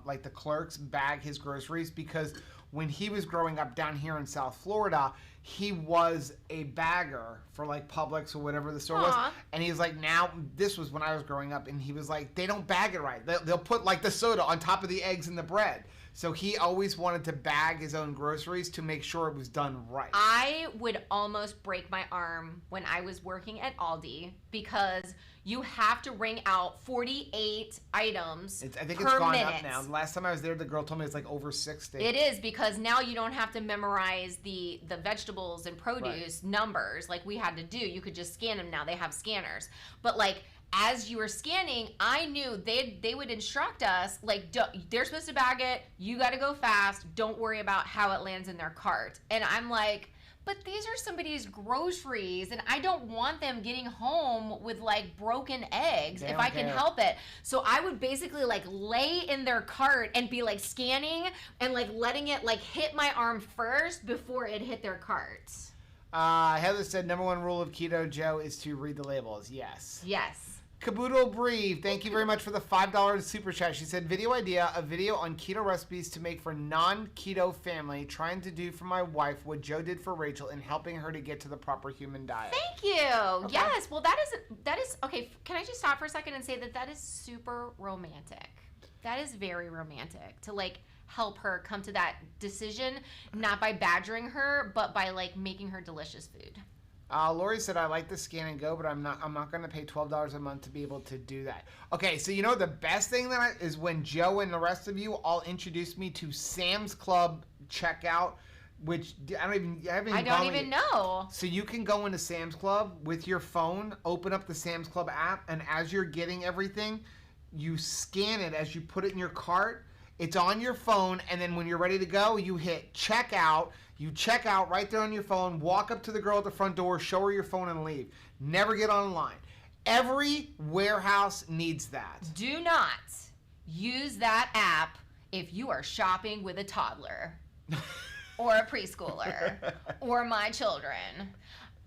like the clerks bag his groceries because when he was growing up down here in South Florida, he was a bagger for like Publix or whatever the store was. And he was like, now, this was when I was growing up, and he was like, they don't bag it right. They'll put like the soda on top of the eggs and the bread. So he always wanted to bag his own groceries to make sure it was done right.
I would almost break my arm when I was working at Aldi because you have to ring out 48 items
I think
per
it's gone
minute.
up now. Last time I was there, the girl told me it's like over 60.
It is because now you don't have to memorize the vegetables and produce numbers like we had to do. You could just scan them now. They have scanners. But like as you were scanning, I knew they would instruct us like they're supposed to bag it. You got to go fast. Don't worry about how it lands in their cart. And I'm like, but these are somebody's groceries, and I don't want them getting home with like broken eggs if I can help it. So I would basically like lay in their cart and be like scanning and like letting it like hit my arm first before it hit their cart.
Heather said, number one rule of keto, Joe, is to read the labels. Yes.
Yes.
Caboodle Breathe, thank you very much for the $5 super chat. She said, video idea, a video on keto recipes to make for non-keto family, trying to do for my wife what Joe did for Rachel in helping her to get to the proper human diet.
Thank you. Okay. Yes. Well, that is okay. Can I just stop for a second and say that is super romantic. That is very romantic to like help her come to that decision, not by badgering her, but by like making her delicious food.
Lori said, I like the scan and go, but I'm not going to pay $12 a month to be able to do that. Okay, so you know the best thing is when Joe and the rest of you all introduced me to Sam's Club checkout, which I don't even know. So you can go into Sam's Club with your phone, open up the Sam's Club app, and as you're getting everything, you scan it as you put it in your cart. It's on your phone, and then when you're ready to go, you hit checkout. You check out right there on your phone, walk up to the girl at the front door, show her your phone, and leave. Never get online. Every warehouse needs that.
Do not use that app if you are shopping with a toddler or a preschooler or my children.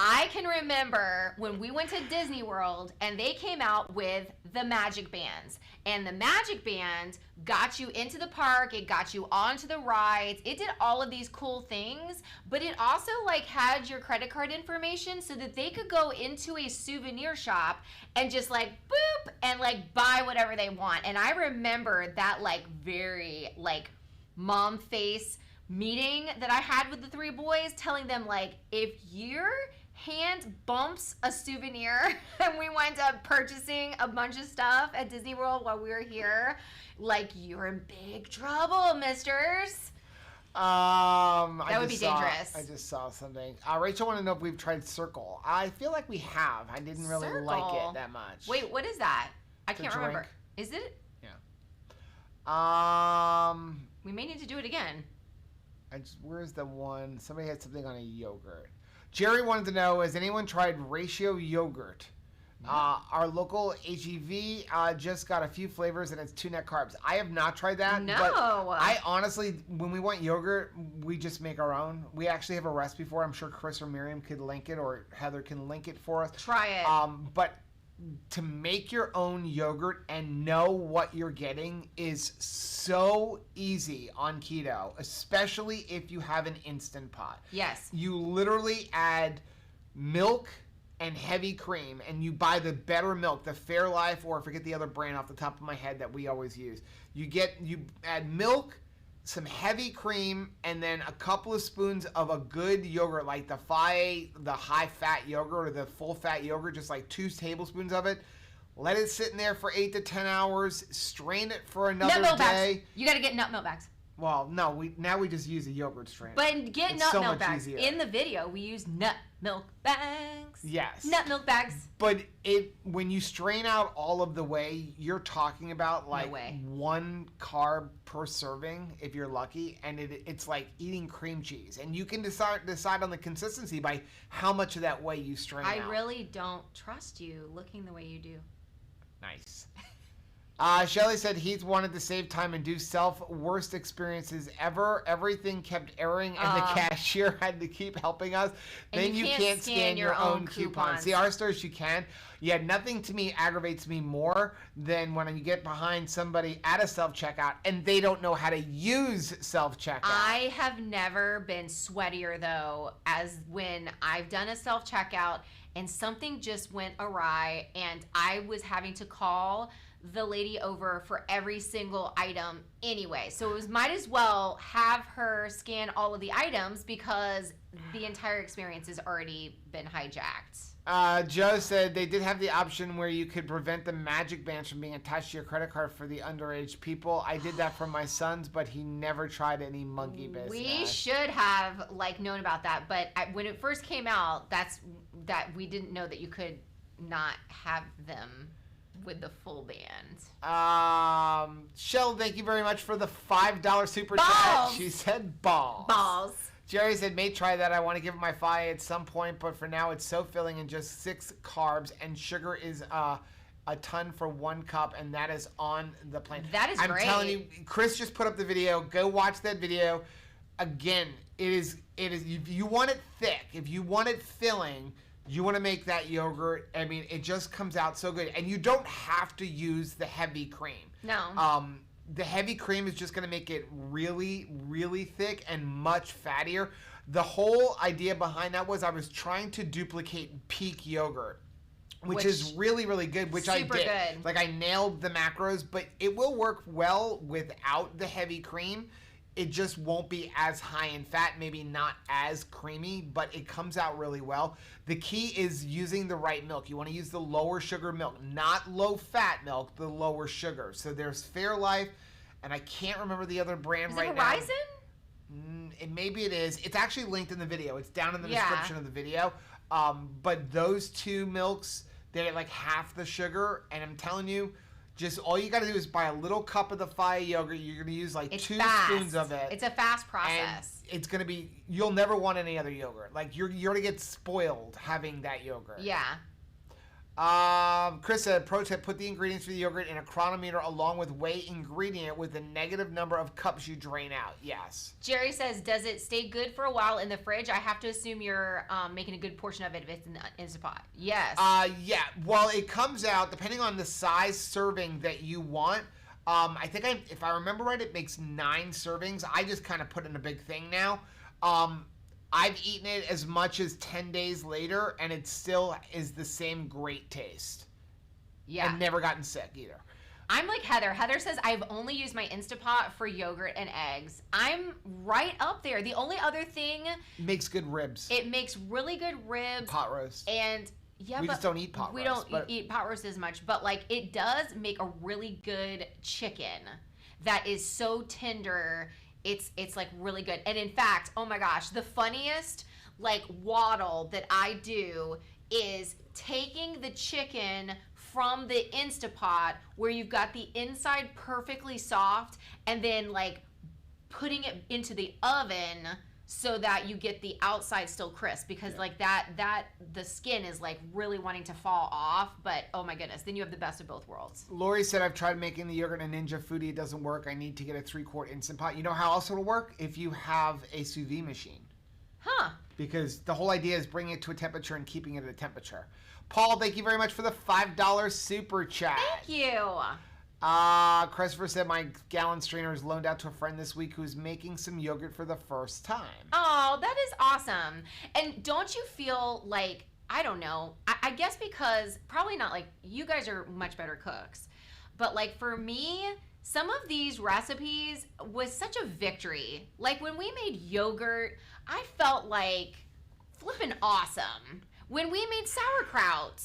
I can remember when we went to Disney World and they came out with the Magic Bands. And the Magic Band got you into the park, it got you onto the rides, it did all of these cool things, but it also like had your credit card information so that they could go into a souvenir shop and just like boop and like buy whatever they want. And I remember that like very like mom face meeting that I had with the three boys, telling them like, if your hand bumps a souvenir and we wind up purchasing a bunch of stuff at Disney World while we were here, like, you're in big trouble, misters. That would be dangerous.
I just saw something. Rachel wanted to know if we've tried Circle. I feel like we have. I didn't really like it that much.
Wait, what is that? I can't remember. Is it?
Yeah.
We may need to do it again.
Where's the one? Somebody had something on a yogurt. Jerry wanted to know, has anyone tried Ratio yogurt? Our local HEV just got a few flavors and it's 2 net carbs. I have not tried that.
No.
But I honestly, when we want yogurt, we just make our own. We actually have a recipe for it. I'm sure Chris or Miriam could link it, or Heather can link it for us.
Try it.
But to make your own yogurt and know what you're getting is so easy on keto, especially if you have an Instant Pot.
Yes.
You literally add milk and heavy cream, and you buy the better milk, the Fairlife, or I forget the other brand off the top of my head that we always use. You add milk, some heavy cream, and then a couple of spoons of a good yogurt, like the high-fat yogurt or the full-fat yogurt, just like 2 tablespoons of it. Let it sit in there for 8 to 10 hours. Strain it for another
nut milk
day.
Bags. You got to get nut milk bags.
Well, no, we just use a yogurt strainer.
But get nut milk bags. Easier. In the video, we use nut milk bags.
Yes.
Nut milk bags.
But when you strain out all of the whey, you're talking about like 1 carb per serving if you're lucky, and it's like eating cream cheese. And you can decide on the consistency by how much of that whey you strain out.
I really don't trust you looking the way you do.
Nice. Shelly said Heath wanted to save time and do worst experiences ever. Everything kept erroring, and the cashier had to keep helping us. Then you can't scan your own coupons. See, our stores you can. Yeah, nothing to me aggravates me more than when you get behind somebody at a self-checkout and they don't know how to use self-checkout.
I have never been sweatier, though, as when I've done a self-checkout and something just went awry and I was having to call the lady over for every single item anyway. So it was might as well have her scan all of the items because the entire experience has already been hijacked.
Joe said they did have the option where you could prevent the Magic Bands from being attached to your credit card for the underage people. I did that for my sons, but he never tried any monkey business.
We should have known about that, but when it first came out, that we didn't know that you could not have them with the full band.
Shell, thank you very much for the $5 super chat. She said balls.
Balls.
Jerry said, may try that. I want to give it my FI at some point, but for now it's so filling and just 6 carbs, and sugar is a ton for 1 cup, and that is on the plane.
That is great.
I'm telling you, Chris just put up the video. Go watch that video. again, it is. If you want it thick, if you want it filling, you want to make that yogurt. I mean, it just comes out so good, and you don't have to use the heavy cream.
No.
The heavy cream is just going to make it really, really thick and much fattier. The whole idea behind that was I was trying to duplicate peak yogurt, which is really, really good, which I did.
Good.
Like, I nailed the macros, but it will work well without the heavy cream. It just won't be as high in fat, maybe not as creamy, but it comes out really well. The key is using the right milk. You want to use the lower sugar milk, not low fat milk, the lower sugar. So there's Fairlife, and I can't remember the other brand right now.
Is it Horizon?
Maybe it is. It's actually linked in the video. It's down in the description of the video. But those two milks, they're like half the sugar, and I'm telling you, just all you got to do is buy a little cup of the Faya yogurt. You're going to use like 2 spoons of it.
It's a fast process.
And it's going to be, you'll never want any other yogurt. Like, you're going to get spoiled having that yogurt.
Yeah.
Chris said, pro tip, put the ingredients for the yogurt in a chronometer along with weigh ingredient with the negative number of cups you drain out. Yes.
Jerry says, does it stay good for a while in the fridge? I have to assume you're making a good portion of it if it's in the Instapot. Yes.
Yeah. Well, it comes out, depending on the size serving that you want. I think if I remember right, it makes 9 servings. I just kind of put in a big thing now. I've eaten it as much as 10 days later, and it still is the same great taste.
Yeah.
I've never gotten sick either.
I'm like Heather. Heather says, I've only used my Instapot for yogurt and eggs. I'm right up there. The only other thing...
Makes good ribs.
It makes really good ribs.
Pot roast.
And... Yeah,
we just don't eat pot roast.
We don't eat pot roast as much, but like it does make a really good chicken that is so tender. It's like really good. And in fact, oh my gosh, the funniest like waddle that I do is taking the chicken from the Instapot where you've got the inside perfectly soft and then like putting it into the oven so that you get the outside still crisp because like that the skin is like really wanting to fall off, but oh my goodness, then you have the best of both worlds.
Lori said, I've tried making the yogurt in a Ninja Foodie. It doesn't work. I need to get a 3-quart Instant Pot. You know how else it'll work? If you have a sous vide machine.
Huh. Because
the whole idea is bringing it to a temperature and keeping it at a temperature. Paul, thank you very much for the $5 super chat.
Thank you.
Christopher said my gallon strainer is loaned out to a friend this week who's making some yogurt for the first time.
Oh, that is awesome. And don't you feel like, I don't know, I guess because probably not like you guys are much better cooks, but like for me, some of these recipes was such a victory. Like when we made yogurt, I felt like flipping awesome. When we made sauerkraut,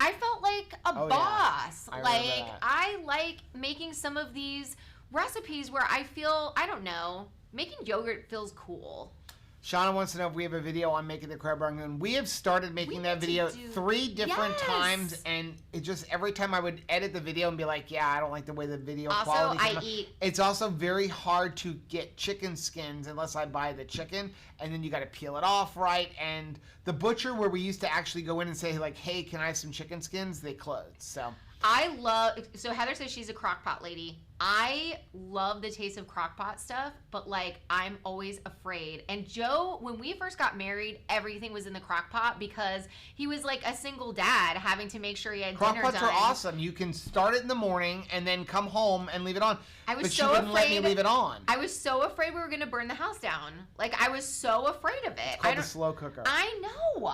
I felt like a boss.
Yeah.
Like I like making some of these recipes where I feel, I don't know, making yogurt feels cool.
Shauna wants to know if we have a video on making the crab rangoon. We have started making that video 3 different times, and it just every time I would edit the video and be like, yeah, I don't like the way the video quality
came out.
It's also very hard to get chicken skins unless I buy the chicken, and then you got to peel it off right. And the butcher where we used to actually go in and say like, hey, can I have some chicken skins? They closed. So
Heather says she's a crock pot lady. I love the taste of crock pot stuff, but like I'm always afraid. And Joe, when we first got married, everything was in the crock pot because he was like a single dad having to make sure he had dinner done.
Crock pots are awesome. You can start it in the morning and then come home and leave it on. But she wouldn't let me leave it on.
I was so afraid we were going to burn the house down. Like I was so afraid of it.
It's called a slow cooker.
I know.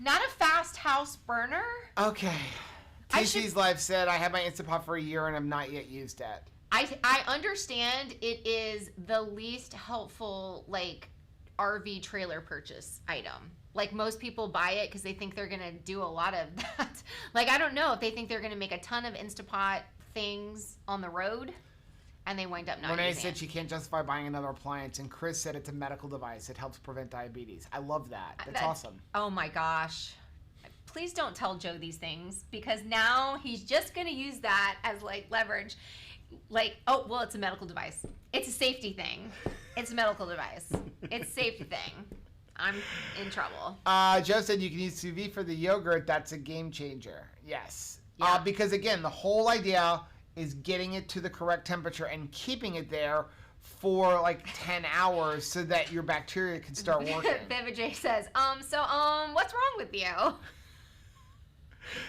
Not a fast house burner.
Okay. TC's Life said, I had my Instapot for a year and I've not yet used it.
I understand it is the least helpful, like, RV trailer purchase item. Like, most people buy it because they think they're going to do a lot of that. Like, I don't know if they think they're going to make a ton of Instapot things on the road, and they wind up not
Renee
using it.
said she can't justify buying another appliance, and Chris said it's a medical device. It helps prevent diabetes. I love that. That's awesome.
Oh, my gosh. Please don't tell Joe these things because now he's just going to use that as like leverage. Like, oh, well, it's a medical device. It's a safety thing. It's a medical device. It's a safety thing. I'm in trouble.
Joe said you can use sous vide for the yogurt. That's a game changer. Yes.
Yeah.
Because again, the whole idea is getting it to the correct temperature and keeping it there for like 10 hours so that your bacteria can start working.
Beverages says, what's wrong with you?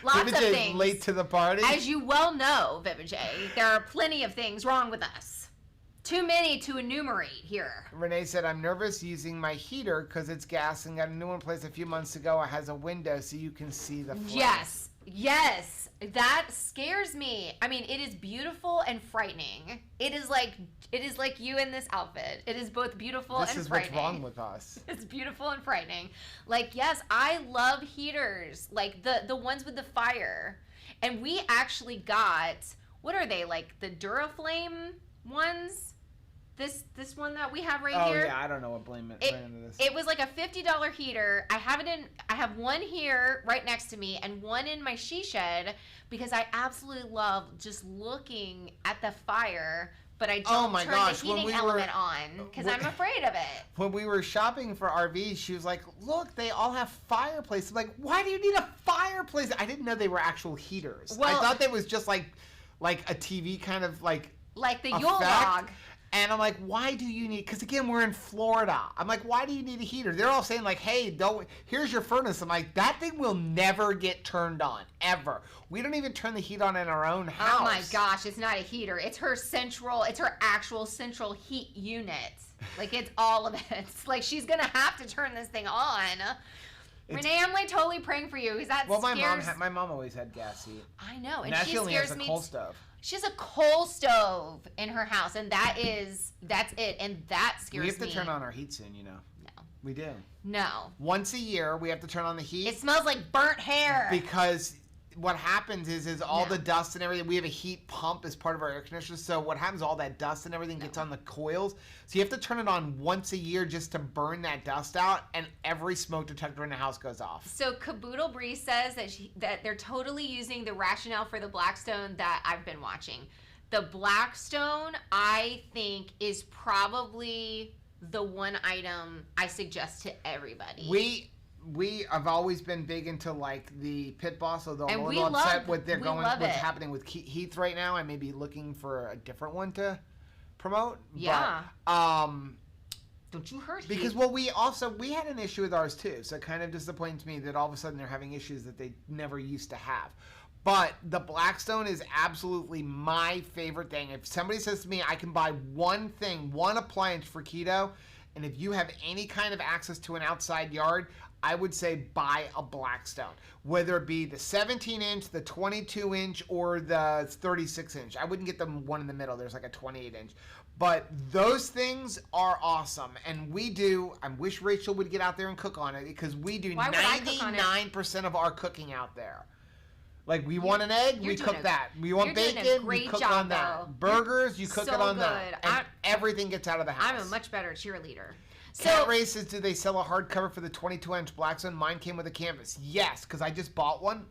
Lots of
Beverages
things.
Late to the party.
As you well know, Beverages, there are plenty of things wrong with us. Too many to enumerate here.
Renee said, I'm nervous using my heater because it's gas and got a new one placed a few months ago. It has a window so you can see the flame.
Yes. That scares me. I mean, it is beautiful and frightening. It is like you in this outfit. It is both beautiful and frightening.
This is what's wrong with us.
It's beautiful and frightening. Like, yes, I love heaters. Like the ones with the fire. And we actually got, what are they? Like the Duraflame ones? This one that we have right here.
Oh yeah, I don't know what brand it is.
It was like a $50 heater. I have one here right next to me and one in my she shed because I absolutely love just looking at the fire, but I don't turn the heating element on because I'm afraid of it.
When we were shopping for RVs, she was like, look, they all have fireplaces. I'm like, why do you need a fireplace? I didn't know they were actual heaters. Well, I thought they was just like a TV kind of like
the Yule log.
And I'm like, why do you need, because again, we're in Florida. I'm like, why do you need a heater? They're all saying like, hey, here's your furnace. I'm like, that thing will never get turned on, ever. We don't even turn the heat on in our own house.
Oh my gosh, it's not a heater. It's her actual central heat unit. Like, it's all of it. It's like, she's going to have to turn this thing on. Renee, I'm like totally praying for you.
My mom always had gas heat.
I know.
And she only has a coal stove.
She has a coal stove in her house, and that's it, and that scares me.
We have to turn on our heat soon, you know.
No.
We do.
No.
Once a year, we have to turn on the heat.
It smells like burnt hair.
Because what happens is all the dust and everything, we have a heat pump as part of our air conditioner, so what happens, all that dust and everything gets on the coils, so you have to turn it on once a year just to burn that dust out, and every smoke detector in the house goes off.
So Caboodle Bree says that they're totally using the rationale for the Blackstone that I've been watching. The Blackstone, I think, is probably the one item I suggest to everybody.
We have always been big into like the Pit Boss, although I'm a little upset with what's happening with Heath right now. I may be looking for a different one to promote.
Yeah.
But,
don't you hurt
Because we had an issue with ours too, so it kind of disappoints me that all of a sudden they're having issues that they never used to have. But the Blackstone is absolutely my favorite thing. If somebody says to me, I can buy one appliance for keto, and if you have any kind of access to an outside yard, I would say buy a Blackstone, whether it be the 17-inch, the 22-inch, or the 36-inch. I wouldn't get the one in the middle. There's like a 28-inch. But those things are awesome. And I wish Rachel would get out there and cook on it, because we do 99% of our cooking out there. Like, we want an egg, we cook that. We want bacon, we cook on that. Burgers, you cook it on that. And everything gets out of the house.
I'm a much better cheerleader.
Cat Races, do they sell a hardcover for the 22-inch Blackstone? Mine came with a canvas. Yes, because I just bought one,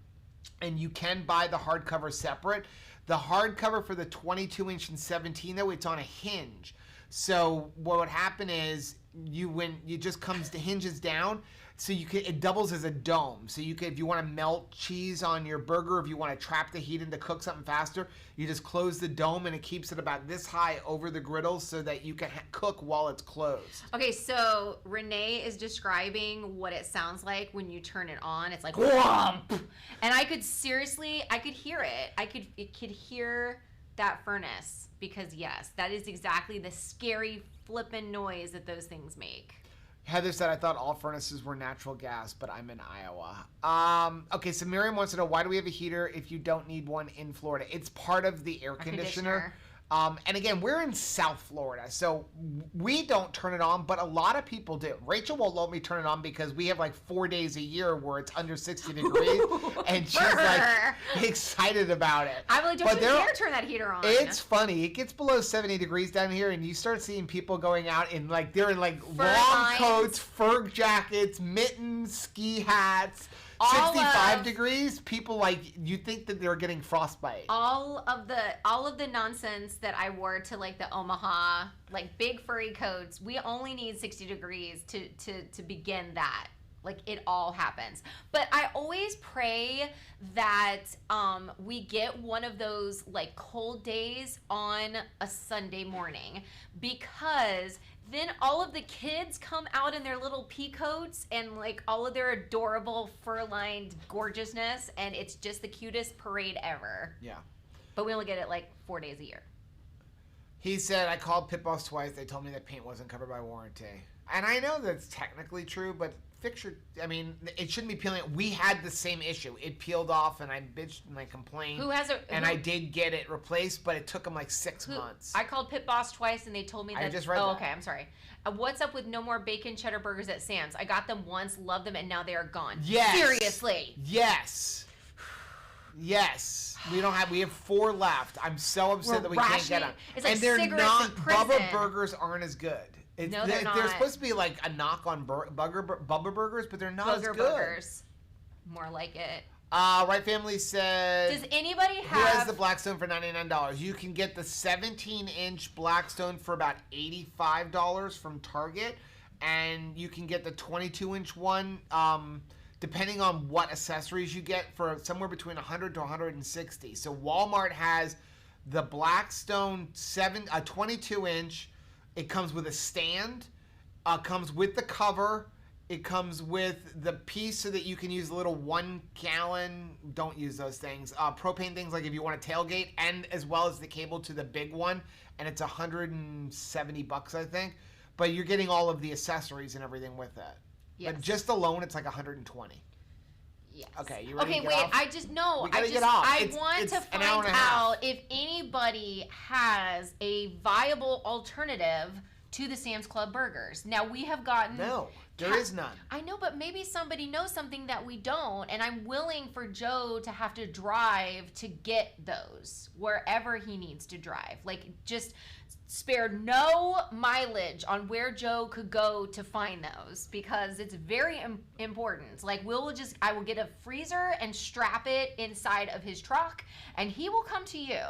and you can buy the hardcover separate. The hardcover for the 22-inch and 17, though, it's on a hinge. So what would happen is hinges down, so it doubles as a dome. So if you want to melt cheese on your burger, if you want to trap the heat in to cook something faster, you just close the dome and it keeps it about this high over the griddle so that you can cook while it's closed.
Okay, so Renee is describing what it sounds like when you turn it on. It's like whomp, and I could hear it. I could hear that furnace, because yes, that is exactly the scary flippin' noise that those things make.
Heather said, I thought all furnaces were natural gas, but I'm in Iowa. Okay, so Miriam wants to know, why do we have a heater if you don't need one in Florida? It's part of the air conditioner. And again, we're in South Florida, so we don't turn it on, but a lot of people do. Rachel won't let me turn it on because we have like 4 days a year where it's under 60 degrees, and she's like excited about it.
I'm like, don't you dare turn that heater on.
It's funny. It gets below 70 degrees down here, and you start seeing people going out in like, they're in like long coats, fur jackets, mittens, ski hats. 65 degrees, people you think that they're getting frostbite.
All of the nonsense that I wore to like the Omaha, like big furry coats, we only need 60 degrees to begin that. Like, it all happens. But I always pray that we get one of those, like, cold days on a Sunday morning, because then all of the kids come out in their little pea coats and, like, all of their adorable fur-lined gorgeousness, and it's just the cutest parade ever.
Yeah.
But we only get it, like, 4 days a year.
He said, I called Pit Boss twice. They told me that paint wasn't covered by warranty. And I know that's technically true, but it shouldn't be peeling. We had the same issue. It peeled off, and I bitched and I complained. I did get it replaced, but it took them like 6 months.
I called Pit Boss twice, and they told me that.
I just read that.
Okay, I'm sorry. What's up with no more bacon cheddar burgers at Sam's? I got them once, loved them, and now they are gone.
Yes.
Seriously.
Yes. Yes. We have 4 left. I'm so upset that we can't get them.
It's like
and they're
cigarettes
not.
in prison.
Bubba burgers aren't as good.
No, they're not.
They're supposed to be like a knock on Bubba burgers, but they're not as good.
Burgers. More like it.
Right Family said,
does anybody have...
Who has the Blackstone for $99? You can get the 17-inch Blackstone for about $85 from Target, and you can get the 22-inch one, depending on what accessories you get, for somewhere between $100 to $160. So Walmart has the Blackstone 22-inch. It comes with a stand, comes with the cover, it comes with the piece so that you can use a little 1 gallon, don't use those things, propane things, like if you want to tailgate, and as well as the cable to the big one, and it's $170, I think, but you're getting all of the accessories and everything with it. Yes. But just alone, it's like $120.
Yes.
Okay, you ready?
Okay,
to get
wait.
off?
I want to find out if anybody has a viable alternative to the Sam's Club burgers. Now, we have gotten...
No, there is none.
I know, but maybe somebody knows something that we don't, and I'm willing for Joe to have to drive to get those wherever he needs to drive. Like, just spare no mileage on where Joe could go to find those, because it's very important. Like, I will get a freezer and strap it inside of his truck, and he will come to you.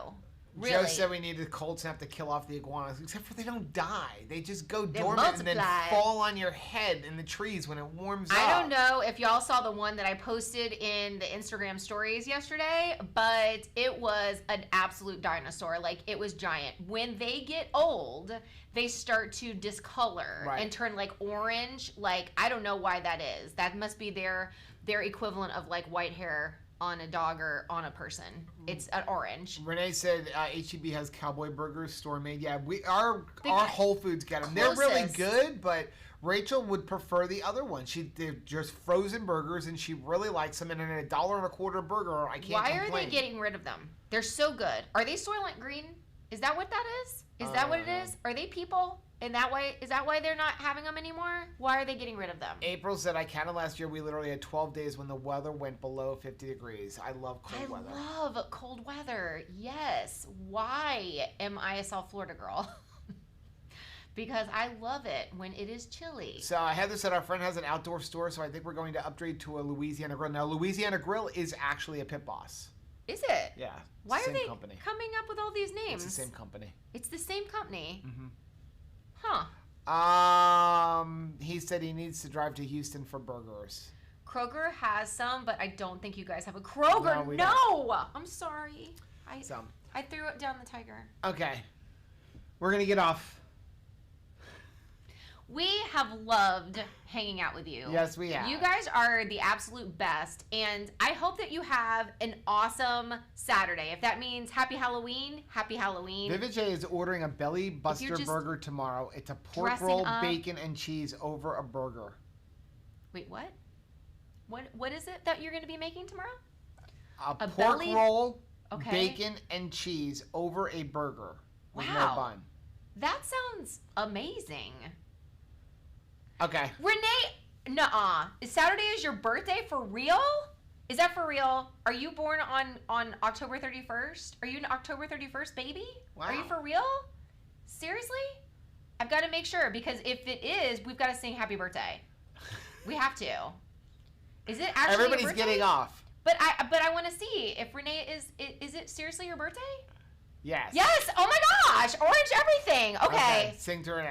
Really?
Joe said we needed a cold snap to kill off the iguanas, except for they don't die. They just go dormant and then fall on your head in the trees when it warms up.
I don't know if y'all saw the one that I posted in the Instagram stories yesterday, but it was an absolute dinosaur. Like, it was giant. When they get old, they start to discolor and turn like orange. Like, I don't know why that is. That must be their equivalent of like white hair on a dog or on a person. It's an orange.
Renee said HEB has cowboy burgers store made. Yeah, our Whole Foods get them. They're really good, but Rachel would prefer the other one. They're just frozen burgers, and she really likes them. And in $1.25 burger, I can't complain.
Why are they getting rid of them? They're so good. Are they Soylent Green? Is that what that is? Is that what it is? Are they people? In that way, is that why they're not having them anymore? Why are they getting rid of them?
April said, I counted last year, we literally had 12 days when the weather went below 50 degrees. I love cold weather.
I love cold weather. Yes. Why am I a South Florida girl? Because I love it when it is chilly.
So Heather said our friend has an outdoor store, so I think we're going to upgrade to a Louisiana Grill. Now, Louisiana Grill is actually a Pit Boss.
Is it?
Yeah.
Why are they coming up with all these names?
It's the same company.
It's the same company?
Mm-hmm.
Huh.
He said he needs to drive to Houston for burgers.
Kroger has some, but I don't think you guys have a Kroger.
No!
I'm sorry. I threw it down the tiger.
Okay. We're going to get off.
We have loved hanging out with you.
Yes, we have.
You guys are the absolute best, and I hope that you have an awesome Saturday. If that means happy Halloween, happy Halloween.
Vivid J is ordering a Belly Buster burger tomorrow. It's a pork roll, bacon, and cheese over a burger.
Wait, what? What is it that you're going to be making tomorrow?
A pork roll, bacon, and cheese over a burger with no bun.
That sounds amazing.
Okay.
Renee, nuh-uh. Saturday is your birthday for real? Is that for real? Are you born on October 31st? Are you an October 31st baby?
Wow.
Are you for real? Seriously? I've got to make sure, because if it is, we've got to sing happy birthday. We have to. Is it actually
Everybody's
your birthday?
getting off.
But I want to see if Renee is it seriously your birthday?
Yes.
Yes. Oh my gosh. Orange everything. Okay.
Sing to Renee.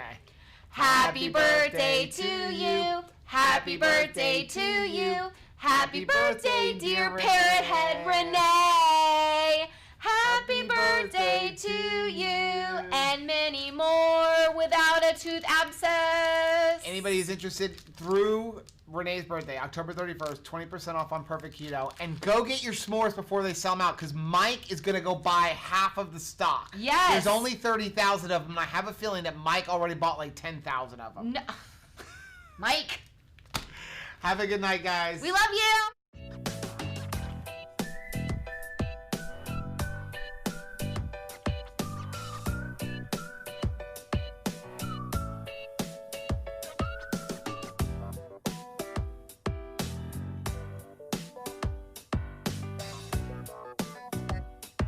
Happy birthday to you. Happy birthday to you. Happy birthday, dear Parrot Head Renee. Happy birthday to you, and many more without a tooth abscess.
Anybody who's interested, through Renee's birthday, October 31st, 20% off on Perfect Keto. And go get your s'mores before they sell them out, because Mike is going to go buy half of the stock.
Yes.
There's only 30,000 of them, and I have a feeling that Mike already bought like 10,000 of them.
No. Mike.
Have a good night, guys.
We love you.